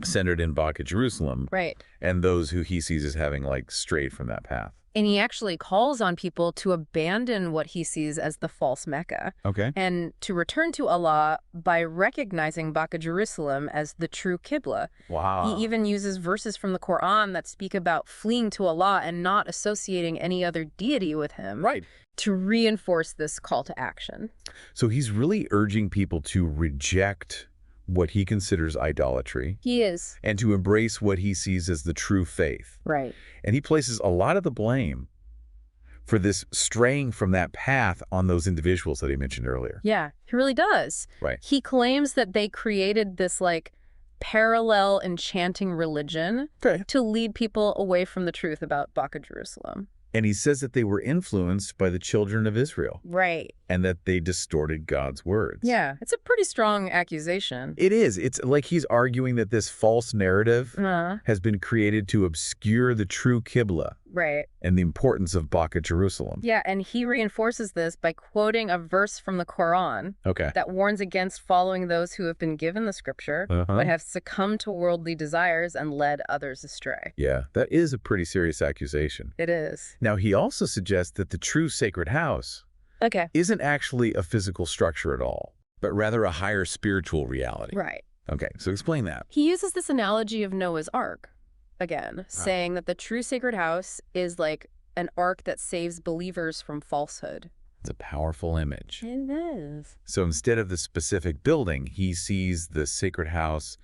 Centered in Baka, Jerusalem. And those who he sees as having like strayed from that path. And he actually calls on people to abandon what he sees as the false Mecca. And to return to Allah by recognizing Baka, Jerusalem as the true Qibla. Wow. He even uses verses from the Quran that speak about fleeing to Allah and not associating any other deity with him. To reinforce this call to action. So he's really urging people to reject what he considers idolatry. He is. And to embrace what he sees as the true faith. And he places a lot of the blame for this straying from that path on those individuals that he mentioned earlier. Yeah, he really does. He claims that they created this like parallel enchanting religion to lead people away from the truth about Baka, Jerusalem. And he says that they were influenced by the children of Israel. And that they distorted God's words. Yeah, it's a pretty strong accusation. It is. It's like he's arguing that this false narrative has been created to obscure the true Qibla. And the importance of Baka, Jerusalem. Yeah, and he reinforces this by quoting a verse from the Quran that warns against following those who have been given the scripture but have succumbed to worldly desires and led others astray. Yeah, that is a pretty serious accusation. It is. Now, he also suggests that the true sacred house isn't actually a physical structure at all, but rather a higher spiritual reality. Okay, so explain that. He uses this analogy of Noah's Ark. Again, saying that the true sacred house is like an ark that saves believers from falsehood. It's a powerful image. It is. So instead of the specific building, he sees the sacred house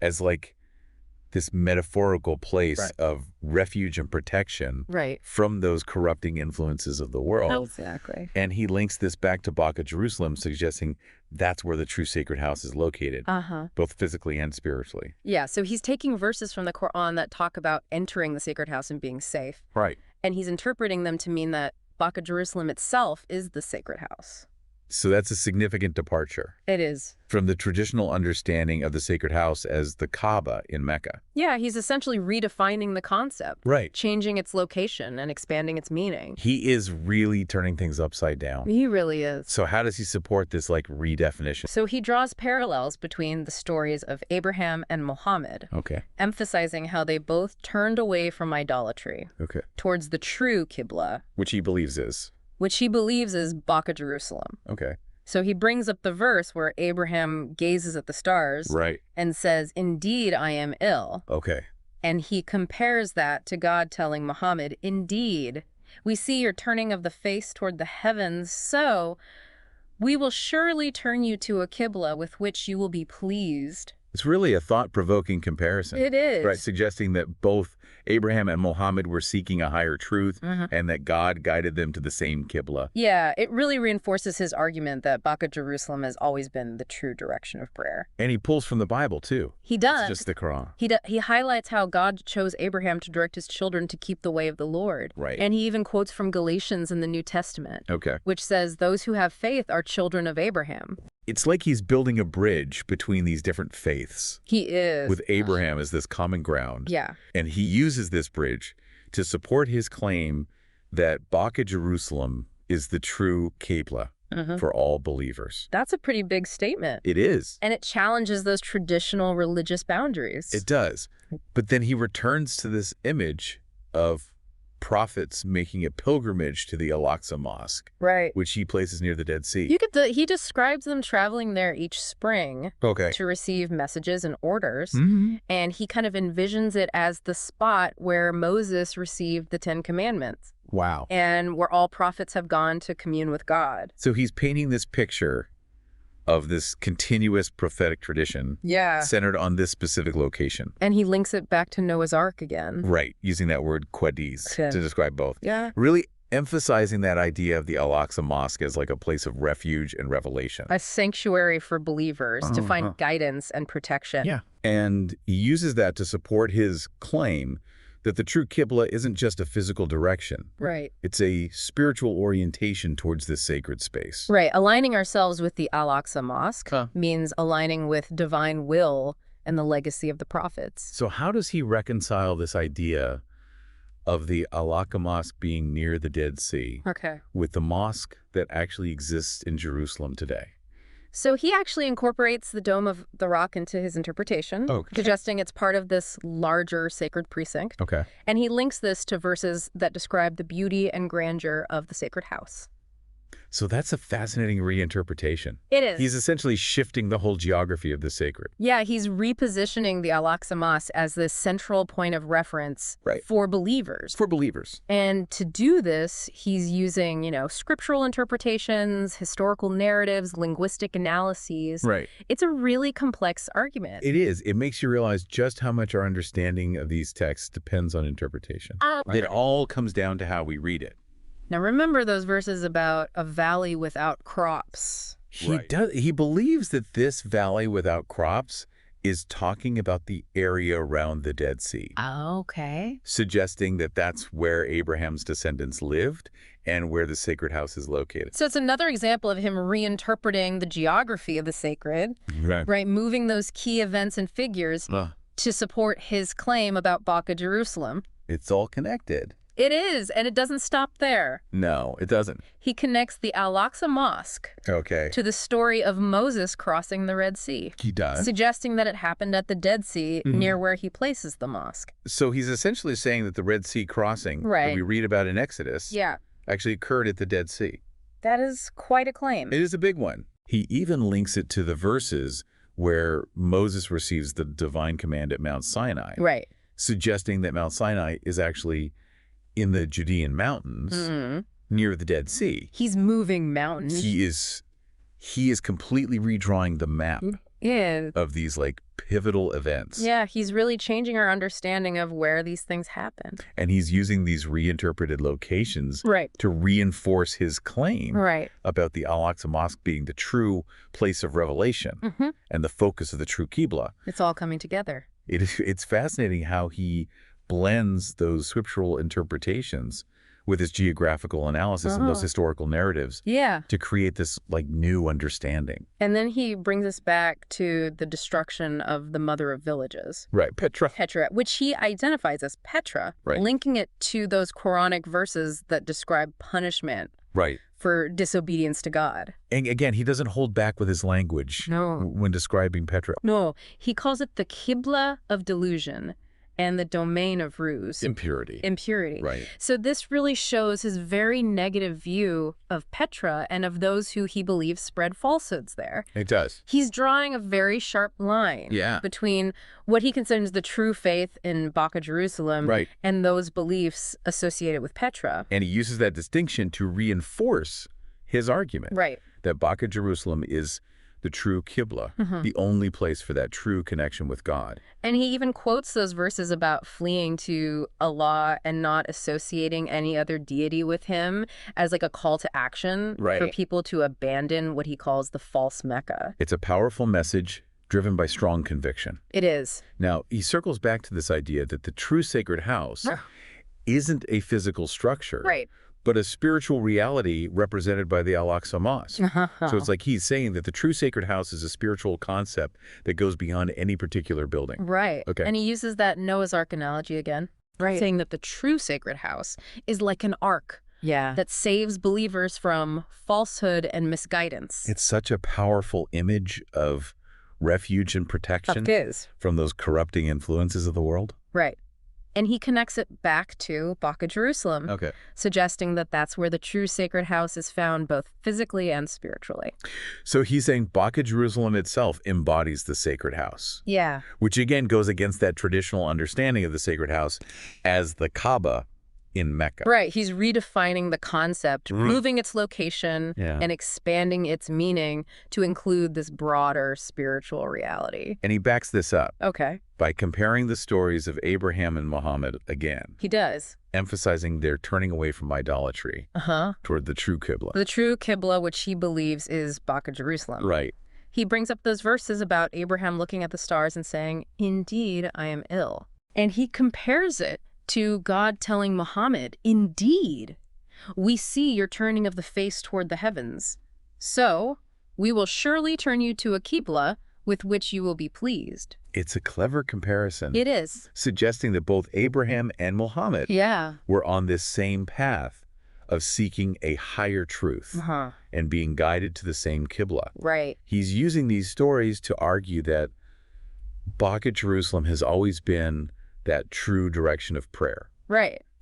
as like this metaphorical place of refuge and protection from those corrupting influences of the world. Exactly. And he links this back to Baka, Jerusalem, suggesting that's where the true sacred house is located, both physically and spiritually. Yeah, so he's taking verses from the Quran that talk about entering the sacred house and being safe. And he's interpreting them to mean that Baka, Jerusalem itself is the sacred house. So that's a significant departure. It is. From the traditional understanding of the sacred house as the Kaaba in Mecca. Yeah, he's essentially redefining the concept. Changing its location and expanding its meaning. He is really turning things upside down. He really is. So how does he support this like redefinition? So he draws parallels between the stories of Abraham and Muhammad. Emphasizing how they both turned away from idolatry. Towards the true Qibla. Which he believes is Baka, Jerusalem. So he brings up the verse where Abraham gazes at the stars and says, "Indeed, I am ill." And he compares that to God telling Muhammad, "Indeed, we see your turning of the face toward the heavens, so we will surely turn you to a Qibla with which you will be pleased." It's really a thought-provoking comparison. It is. Right, suggesting that both Abraham and Muhammad were seeking a higher truth and that God guided them to the same Qibla. Yeah, it really reinforces his argument that Baka Jerusalem has always been the true direction of prayer. And he pulls from the Bible, too. He does. It's just the Quran. He highlights how God chose Abraham to direct his children to keep the way of the Lord. Right. And he even quotes from Galatians in the New Testament, which says, "Those who have faith are children of Abraham." It's like he's building a bridge between these different faiths. He is. With Abraham as this common ground. Yeah. And he uses this bridge to support his claim that Baka Jerusalem is the true Qibla for all believers. That's a pretty big statement. It is. And it challenges those traditional religious boundaries. It does. But then he returns to this image of prophets making a pilgrimage to the Al-Aqsa Mosque, which he places near the Dead Sea. He describes them traveling there each spring to receive messages and orders, and he kind of envisions it as the spot where Moses received the 10 Commandments. Wow. And where all prophets have gone to commune with God. So he's painting this picture of this continuous prophetic tradition centered on this specific location. And he links it back to Noah's Ark again. Right, using that word Qadiz to describe both. Yeah. Really emphasizing that idea of the Al-Aqsa Mosque as like a place of refuge and revelation. A sanctuary for believers to find guidance and protection. Yeah. And he uses that to support his claim that the true Qibla isn't just a physical direction. Right. It's a spiritual orientation towards this sacred space. Right. Aligning ourselves with the Al-Aqsa Mosque means aligning with divine will and the legacy of the prophets. So how does he reconcile this idea of the Al-Aqsa Mosque being near the Dead Sea with the mosque that actually exists in Jerusalem today? So he actually incorporates the Dome of the Rock into his interpretation, suggesting it's part of this larger sacred precinct. And he links this to verses that describe the beauty and grandeur of the sacred house. So that's a fascinating reinterpretation. It is. He's essentially shifting the whole geography of the sacred. Yeah, he's repositioning the Al-Aqsa Mosque as this central point of reference for believers. For believers. And to do this, he's using, scriptural interpretations, historical narratives, linguistic analyses. Right. It's a really complex argument. It is. It makes you realize just how much our understanding of these texts depends on interpretation. It all comes down to how we read it. Now, remember those verses about a valley without crops. He believes that this valley without crops is talking about the area around the Dead Sea. Suggesting that that's where Abraham's descendants lived and where the sacred house is located. So it's another example of him reinterpreting the geography of the sacred, right? Moving those key events and figures to support his claim about Baka Jerusalem. It's all connected. It is, and it doesn't stop there. No, it doesn't. He connects the Al-Aqsa Mosque to the story of Moses crossing the Red Sea. He does. Suggesting that it happened at the Dead Sea near where he places the mosque. So he's essentially saying that the Red Sea crossing that we read about in Exodus actually occurred at the Dead Sea. That is quite a claim. It is a big one. He even links it to the verses where Moses receives the divine command at Mount Sinai. Suggesting that Mount Sinai is actually in the Judean mountains near the Dead Sea. He's moving mountains. He is completely redrawing the map of these pivotal events. Yeah, he's really changing our understanding of where these things happen. And he's using these reinterpreted locations to reinforce his claim about the Al-Aqsa Mosque being the true place of revelation and the focus of the true Qibla. It's all coming together. It's fascinating how he blends those scriptural interpretations with his geographical analysis and those historical narratives to create this new understanding. And then he brings us back to the destruction of the mother of villages. Petra. Petra, which he identifies as Petra, linking it to those Quranic verses that describe punishment for disobedience to God. And again, he doesn't hold back with his language when describing Petra. No, he calls it the Qibla of delusion and the domain of ruse. Impurity. So this really shows his very negative view of Petra and of those who he believes spread falsehoods there. It does. He's drawing a very sharp line between what he considers the true faith in Baka Jerusalem and those beliefs associated with Petra. And he uses that distinction to reinforce his argument that Baka Jerusalem is the true Qibla, the only place for that true connection with God. And he even quotes those verses about fleeing to Allah and not associating any other deity with him as like a call to action for people to abandon what he calls the false Mecca. It's a powerful message driven by strong conviction. It is. Now, he circles back to this idea that the true sacred house isn't a physical structure. But a spiritual reality represented by the Al-Aqsa Mosque. So it's like he's saying that the true sacred house is a spiritual concept that goes beyond any particular building. Okay. And he uses that Noah's Ark analogy again, saying that the true sacred house is like an ark that saves believers from falsehood and misguidance. It's such a powerful image of refuge and protection from those corrupting influences of the world. And he connects it back to Baka Jerusalem, suggesting that that's where the true sacred house is found both physically and spiritually. So he's saying Baka Jerusalem itself embodies the sacred house. Which again goes against that traditional understanding of the sacred house as the Kaaba in Mecca. He's redefining the concept, moving its location and expanding its meaning to include this broader spiritual reality. And he backs this up by comparing the stories of Abraham and Muhammad again. He does. Emphasizing their turning away from idolatry toward the true Qibla. The true Qibla, which he believes is Baka Jerusalem. He brings up those verses about Abraham looking at the stars and saying, "Indeed, I am ill." And he compares it to God telling Muhammad, "Indeed, we see your turning of the face toward the heavens. So we will surely turn you to a Qibla with which you will be pleased." It's a clever comparison. It is. Suggesting that both Abraham and Muhammad were on this same path of seeking a higher truth and being guided to the same Qibla. He's using these stories to argue that Baka Jerusalem has always been that true direction of prayer.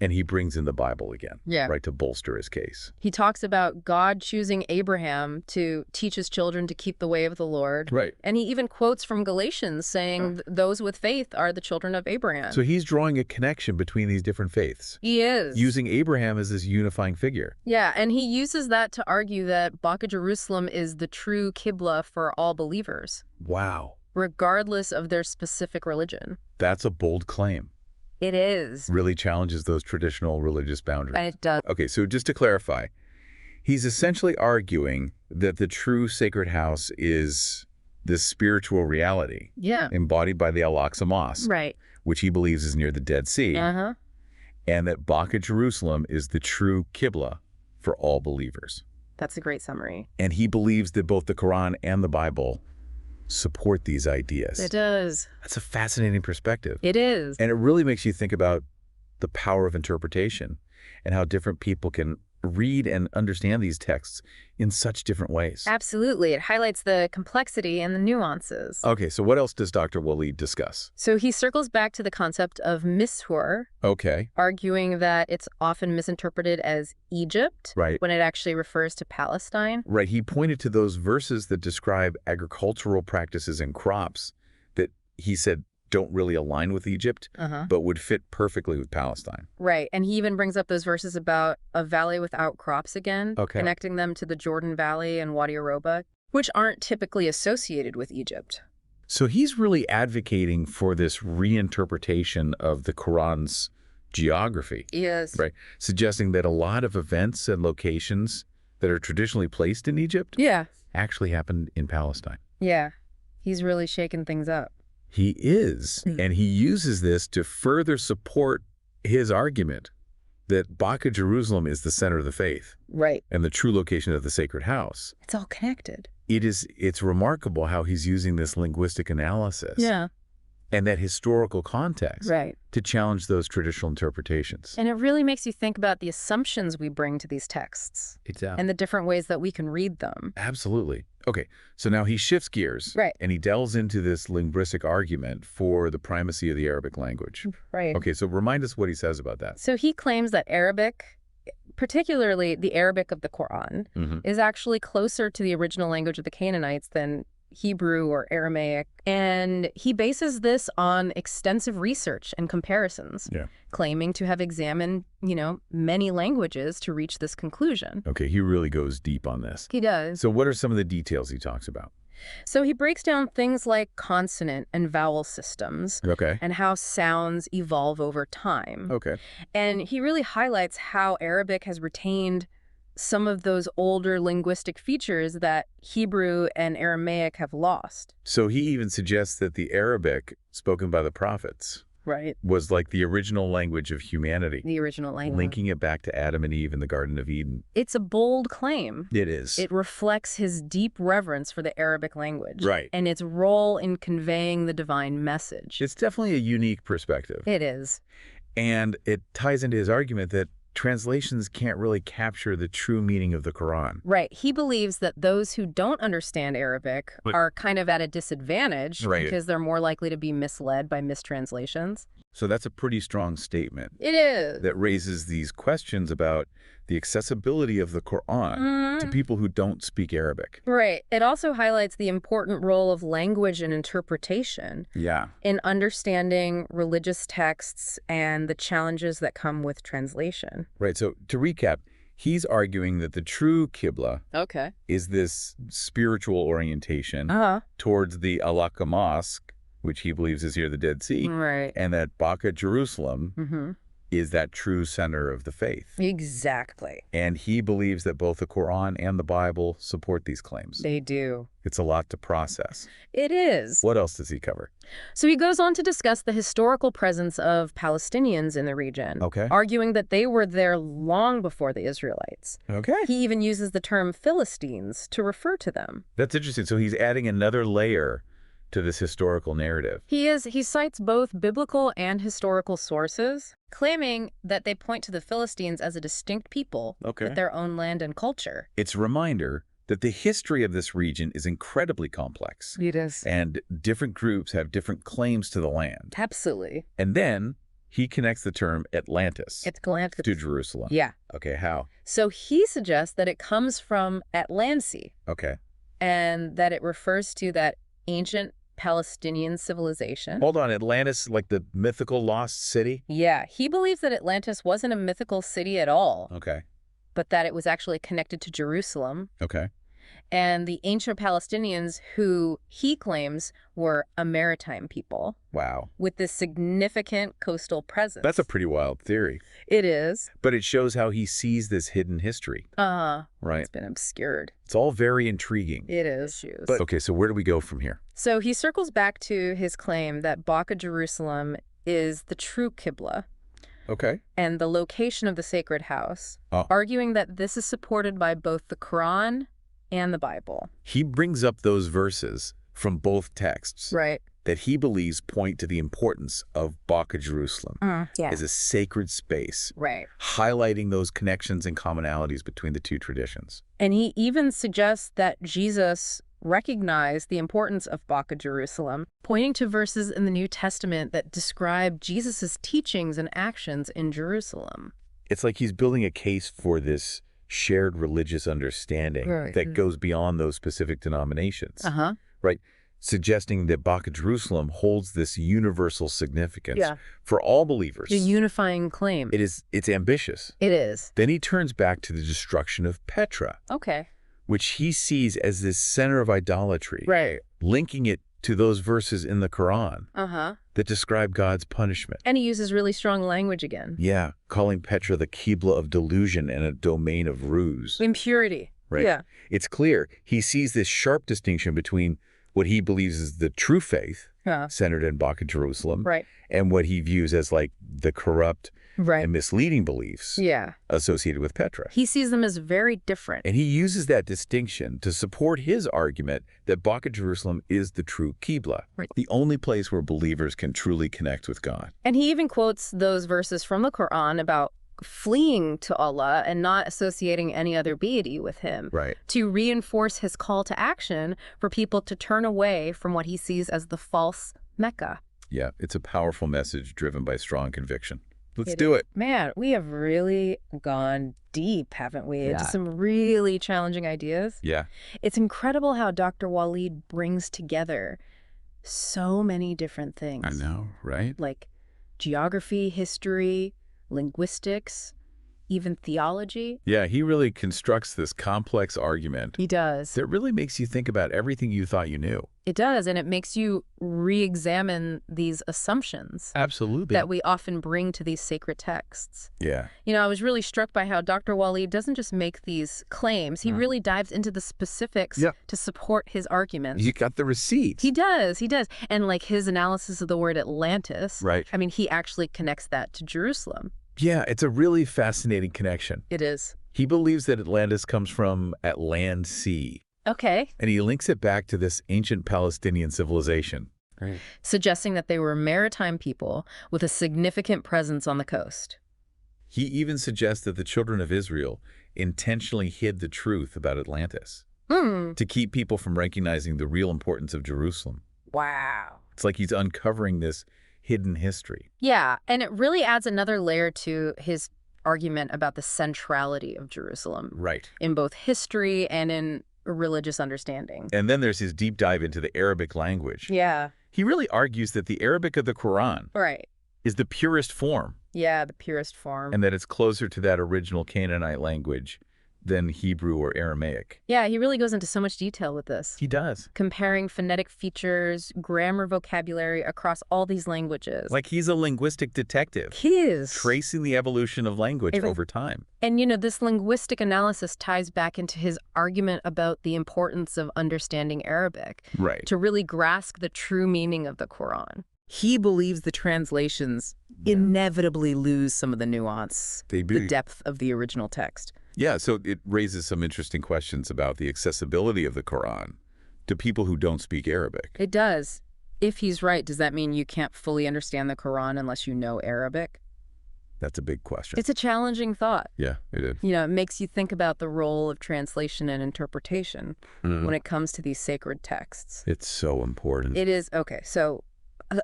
And he brings in the Bible again, to bolster his case. He talks about God choosing Abraham to teach his children to keep the way of the Lord. And he even quotes from Galatians saying those with faith are the children of Abraham. So he's drawing a connection between these different faiths. He is. Using Abraham as this unifying figure. And he uses that to argue that Baka Jerusalem is the true Qibla for all believers. Wow. Regardless of their specific religion. That's a bold claim. It is. Really challenges those traditional religious boundaries. And it does. Okay, so just to clarify, he's essentially arguing that the true sacred house is this spiritual reality embodied by the Al-Aqsa Mosque, which he believes is near the Dead Sea, and that Baka Jerusalem is the true Qibla for all believers. That's a great summary. And he believes that both the Quran and the Bible support these ideas. It does. That's a fascinating perspective. It is. And it really makes you think about the power of interpretation and how different people can read and understand these texts in such different ways. Absolutely. It highlights the complexity and the nuances. Okay, so what else does Dr. Waleed discuss? So he circles back to the concept of mishur, arguing that it's often misinterpreted as Egypt when it actually refers to Palestine. He pointed to those verses that describe agricultural practices and crops that he said don't really align with Egypt, but would fit perfectly with Palestine. And he even brings up those verses about a valley without crops again, connecting them to the Jordan Valley and Wadi Aroba, which aren't typically associated with Egypt. So he's really advocating for this reinterpretation of the Quran's geography. Yes. Suggesting that a lot of events and locations that are traditionally placed in Egypt actually happened in Palestine. He's really shaking things up. He is, and he uses this to further support his argument that Baka Jerusalem is the center of the faith. And the true location of the sacred house. It's all connected. It's remarkable how he's using this linguistic analysis and that historical context to challenge those traditional interpretations. And it really makes you think about the assumptions we bring to these texts and the different ways that we can read them. Absolutely. Okay, so now he shifts gears and he delves into this linguistic argument for the primacy of the Arabic language. Okay, so remind us what he says about that. So he claims that Arabic, particularly the Arabic of the Quran, is actually closer to the original language of the Canaanites than Hebrew or Aramaic. And he bases this on extensive research and comparisons, claiming to have examined, many languages to reach this conclusion. Okay, he really goes deep on this. He does. So what are some of the details he talks about? So he breaks down things like consonant and vowel systems. Okay. And how sounds evolve over time. Okay. And he really highlights how Arabic has retained some of those older linguistic features that Hebrew and Aramaic have lost. So he even suggests that the Arabic spoken by the prophets was like the original language of humanity. The original language. Linking it back to Adam and Eve in the Garden of Eden. It's a bold claim. It is. It reflects his deep reverence for the Arabic language. Right. And its role in conveying the divine message. It's definitely a unique perspective. It is. And it ties into his argument that translations can't really capture the true meaning of the Quran. Right. He believes that those who don't understand Arabic are kind of at a disadvantage because they're more likely to be misled by mistranslations. So that's a pretty strong statement. It is. That raises these questions about the accessibility of the Quran to people who don't speak Arabic. Right. It also highlights the important role of language and interpretation in understanding religious texts and the challenges that come with translation. Right. So to recap, he's arguing that the true Qibla is this spiritual orientation towards the Al-Aqsa Mosque, which he believes is here the Dead Sea, and that Baka, Jerusalem, is that true center of the faith. Exactly. And he believes that both the Quran and the Bible support these claims. They do. It's a lot to process. It is. What else does he cover? So he goes on to discuss the historical presence of Palestinians in the region, arguing that they were there long before the Israelites. He even uses the term Philistines to refer to them. That's interesting. So he's adding another layer to this historical narrative. He cites both biblical and historical sources, claiming that they point to the Philistines as a distinct people with their own land and culture. It's a reminder that the history of this region is incredibly complex. It is. And different groups have different claims to the land. Absolutely. And then he connects the term Atlantis to Jerusalem. Yeah. Okay, how? So he suggests that it comes from Atlansi. And that it refers to that ancient Palestinian civilization. Hold on, Atlantis, like the mythical lost city? Yeah, he believes that Atlantis wasn't a mythical city at all. But that it was actually connected to Jerusalem. And the ancient Palestinians, who he claims were a maritime people. Wow. With this significant coastal presence. That's a pretty wild theory. It is. But it shows how he sees this hidden history. Right. It's been obscured. It's all very intriguing. It is. But, okay, so where do we go from here? So he circles back to his claim that Baka, Jerusalem is the true Qibla. And the location of the sacred house, arguing that this is supported by both the Quran and the Bible. He brings up those verses from both texts that he believes point to the importance of Baka, Jerusalem as a sacred space, highlighting those connections and commonalities between the two traditions. And he even suggests that Jesus recognized the importance of Baka, Jerusalem, pointing to verses in the New Testament that describe Jesus's teachings and actions in Jerusalem. It's like he's building a case for this shared religious understanding that goes beyond those specific denominations. Suggesting that Baka, Jerusalem holds this universal significance for all believers. A unifying claim. It's ambitious. It is. Then he turns back to the destruction of Petra. Which he sees as this center of idolatry. Linking it to those verses in the Quran that describe God's punishment. And he uses really strong language again. Yeah, calling Petra the Qibla of delusion and a domain of ruse. Impurity. It's clear he sees this sharp distinction between what he believes is the true faith, centered in Baka, Jerusalem, and what he views as like the corrupt and misleading beliefs associated with Petra. He sees them as very different. And he uses that distinction to support his argument that Baka, Jerusalem is the true Qibla, the only place where believers can truly connect with God. And he even quotes those verses from the Quran about fleeing to Allah and not associating any other deity with him to reinforce his call to action for people to turn away from what he sees as the false Mecca. Yeah, it's a powerful message driven by strong conviction. Let's do it. Man, we have really gone deep, haven't we? Into some really challenging ideas. Yeah. It's incredible how Dr. Waleed brings together so many different things. I know, right? Like geography, history, linguistics, even theology. Yeah, he really constructs this complex argument. He does. That really makes you think about everything you thought you knew. It does, and it makes you re-examine these assumptions. Absolutely. That we often bring to these sacred texts. Yeah. You know, I was really struck by how Dr. Waleed doesn't just make these claims. He really dives into the specifics to support his arguments. You got the receipts. He does. And like his analysis of the word Atlantis, right. I mean, he actually connects that to Jerusalem. Yeah, it's a really fascinating connection. It is. He believes that Atlantis comes from Atlant Sea. Okay. And he links it back to this ancient Palestinian civilization. Right. Suggesting that they were a maritime people with a significant presence on the coast. He even suggests that the children of Israel intentionally hid the truth about Atlantis to keep people from recognizing the real importance of Jerusalem. Wow. It's like he's uncovering this hidden history. Yeah, and it really adds another layer to his argument about the centrality of Jerusalem. Right. In both history and in religious understanding. And then there's his deep dive into the Arabic language. Yeah. He really argues that the Arabic of the Quran is the purest form. Yeah, the purest form. And that it's closer to that original Canaanite language than Hebrew or Aramaic. Yeah, he really goes into so much detail with this. He does. Comparing phonetic features, grammar, vocabulary across all these languages. Like he's a linguistic detective. He is. Tracing the evolution of language over time. And, you know, this linguistic analysis ties back into his argument about the importance of understanding Arabic. Right. To really grasp the true meaning of the Quran. He believes the translations inevitably lose some of the nuance, the depth of the original text. Yeah, so it raises some interesting questions about the accessibility of the Quran to people who don't speak Arabic. It does. If he's right, does that mean you can't fully understand the Quran unless you know Arabic? That's a big question. It's a challenging thought. Yeah, it is. You know, it makes you think about the role of translation and interpretation when it comes to these sacred texts. It's so important. It is. Okay, so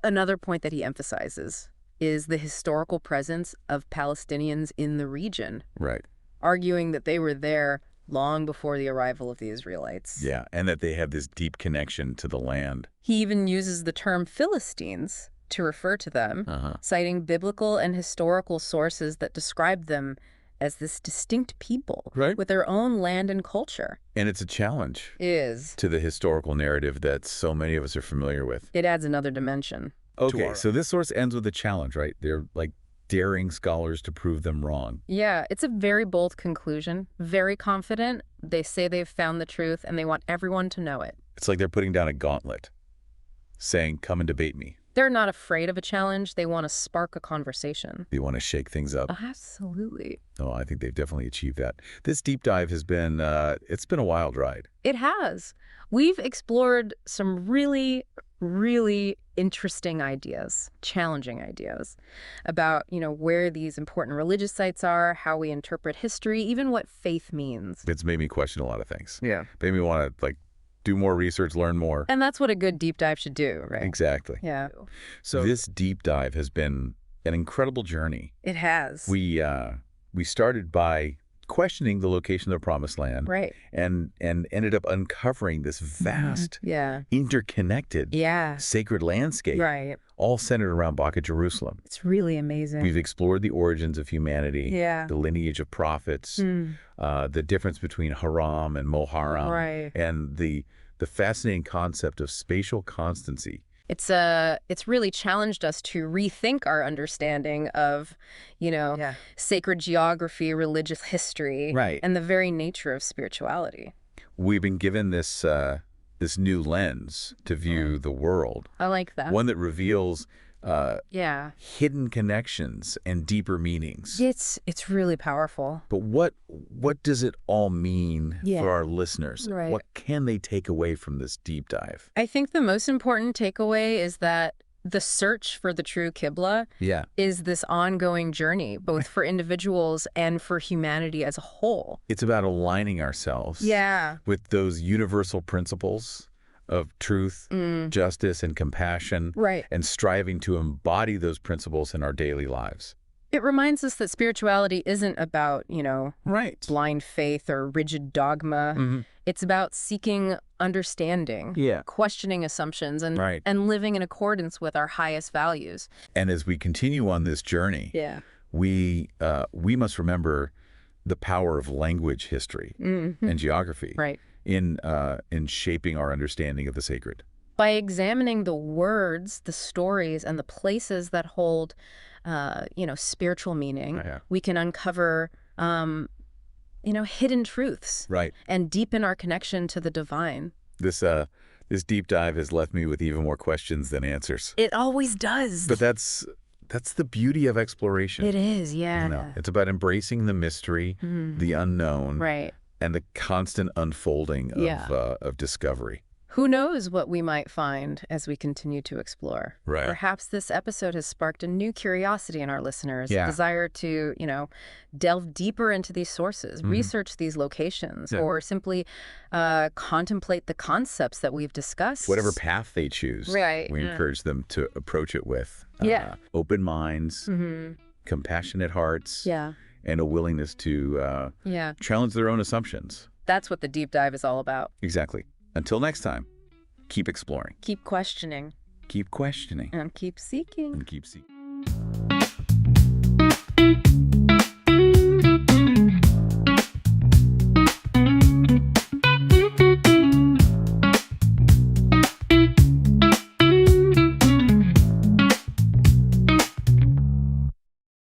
another point that he emphasizes is the historical presence of Palestinians in the region. Right. Arguing that they were there long before the arrival of the Israelites. Yeah, and that they have this deep connection to the land. He even uses the term Philistines to refer to them, citing biblical and historical sources that describe them as this distinct people with their own land and culture. And it's a challenge to the historical narrative that so many of us are familiar with. It adds another dimension. Okay, so this source ends with a challenge, right? They're like daring scholars to prove them wrong. Yeah, it's a very bold conclusion, very confident. They say they've found the truth and they want everyone to know it. It's like they're putting down a gauntlet, saying, come and debate me. They're not afraid of a challenge. They want to spark a conversation. They want to shake things up. Absolutely. Oh, I think they've definitely achieved that. This deep dive has been, it's been a wild ride. It has. We've explored some really interesting ideas, challenging ideas about, you know, where these important religious sites are, how we interpret history, even what faith means. It's made me question a lot of things. Yeah. Made me want to, like, do more research, learn more. And that's what a good deep dive should do, right? Exactly. Yeah. So this deep dive has been an incredible journey. It has. We started by questioning the location of the Promised Land, right, and ended up uncovering this vast, interconnected, sacred landscape, right, all centered around Baka Jerusalem. It's really amazing. We've explored the origins of humanity, the lineage of prophets, the difference between Haram and Moharam, right, and the fascinating concept of spatial constancy. It's really challenged us to rethink our understanding of, you know, sacred geography, religious history, and the very nature of spirituality. We've been given this this new lens to view the world. I like that. One that reveals hidden connections and deeper meanings. It's really powerful. But what does it all mean for our listeners? Right. What can they take away from this deep dive? I think the most important takeaway is that the search for the true Qibla is this ongoing journey, both for individuals and for humanity as a whole. It's about aligning ourselves with those universal principles of truth, justice, and compassion, and striving to embody those principles in our daily lives. It reminds us that spirituality isn't about, you know, blind faith or rigid dogma. It's about seeking understanding, questioning assumptions, and living in accordance with our highest values. And as we continue on this journey, we must remember the power of language history and geography in shaping our understanding of the sacred. By examining the words, the stories, and the places that hold, spiritual meaning, we can uncover, hidden truths and deepen our connection to the divine. This deep dive has left me with even more questions than answers. It always does. But that's the beauty of exploration. It is, yeah. It's about embracing the mystery, the unknown, and the constant unfolding of discovery. Who knows what we might find as we continue to explore. Perhaps this episode has sparked a new curiosity in our listeners, a desire to, delve deeper into these sources, research these locations, or simply contemplate the concepts that we've discussed. Whatever path they choose, we encourage them to approach it with open minds, compassionate hearts, and a willingness to challenge their own assumptions. That's what the deep dive is all about. Exactly. Until next time, keep exploring. Keep questioning. Keep questioning. And keep seeking. And keep seeking.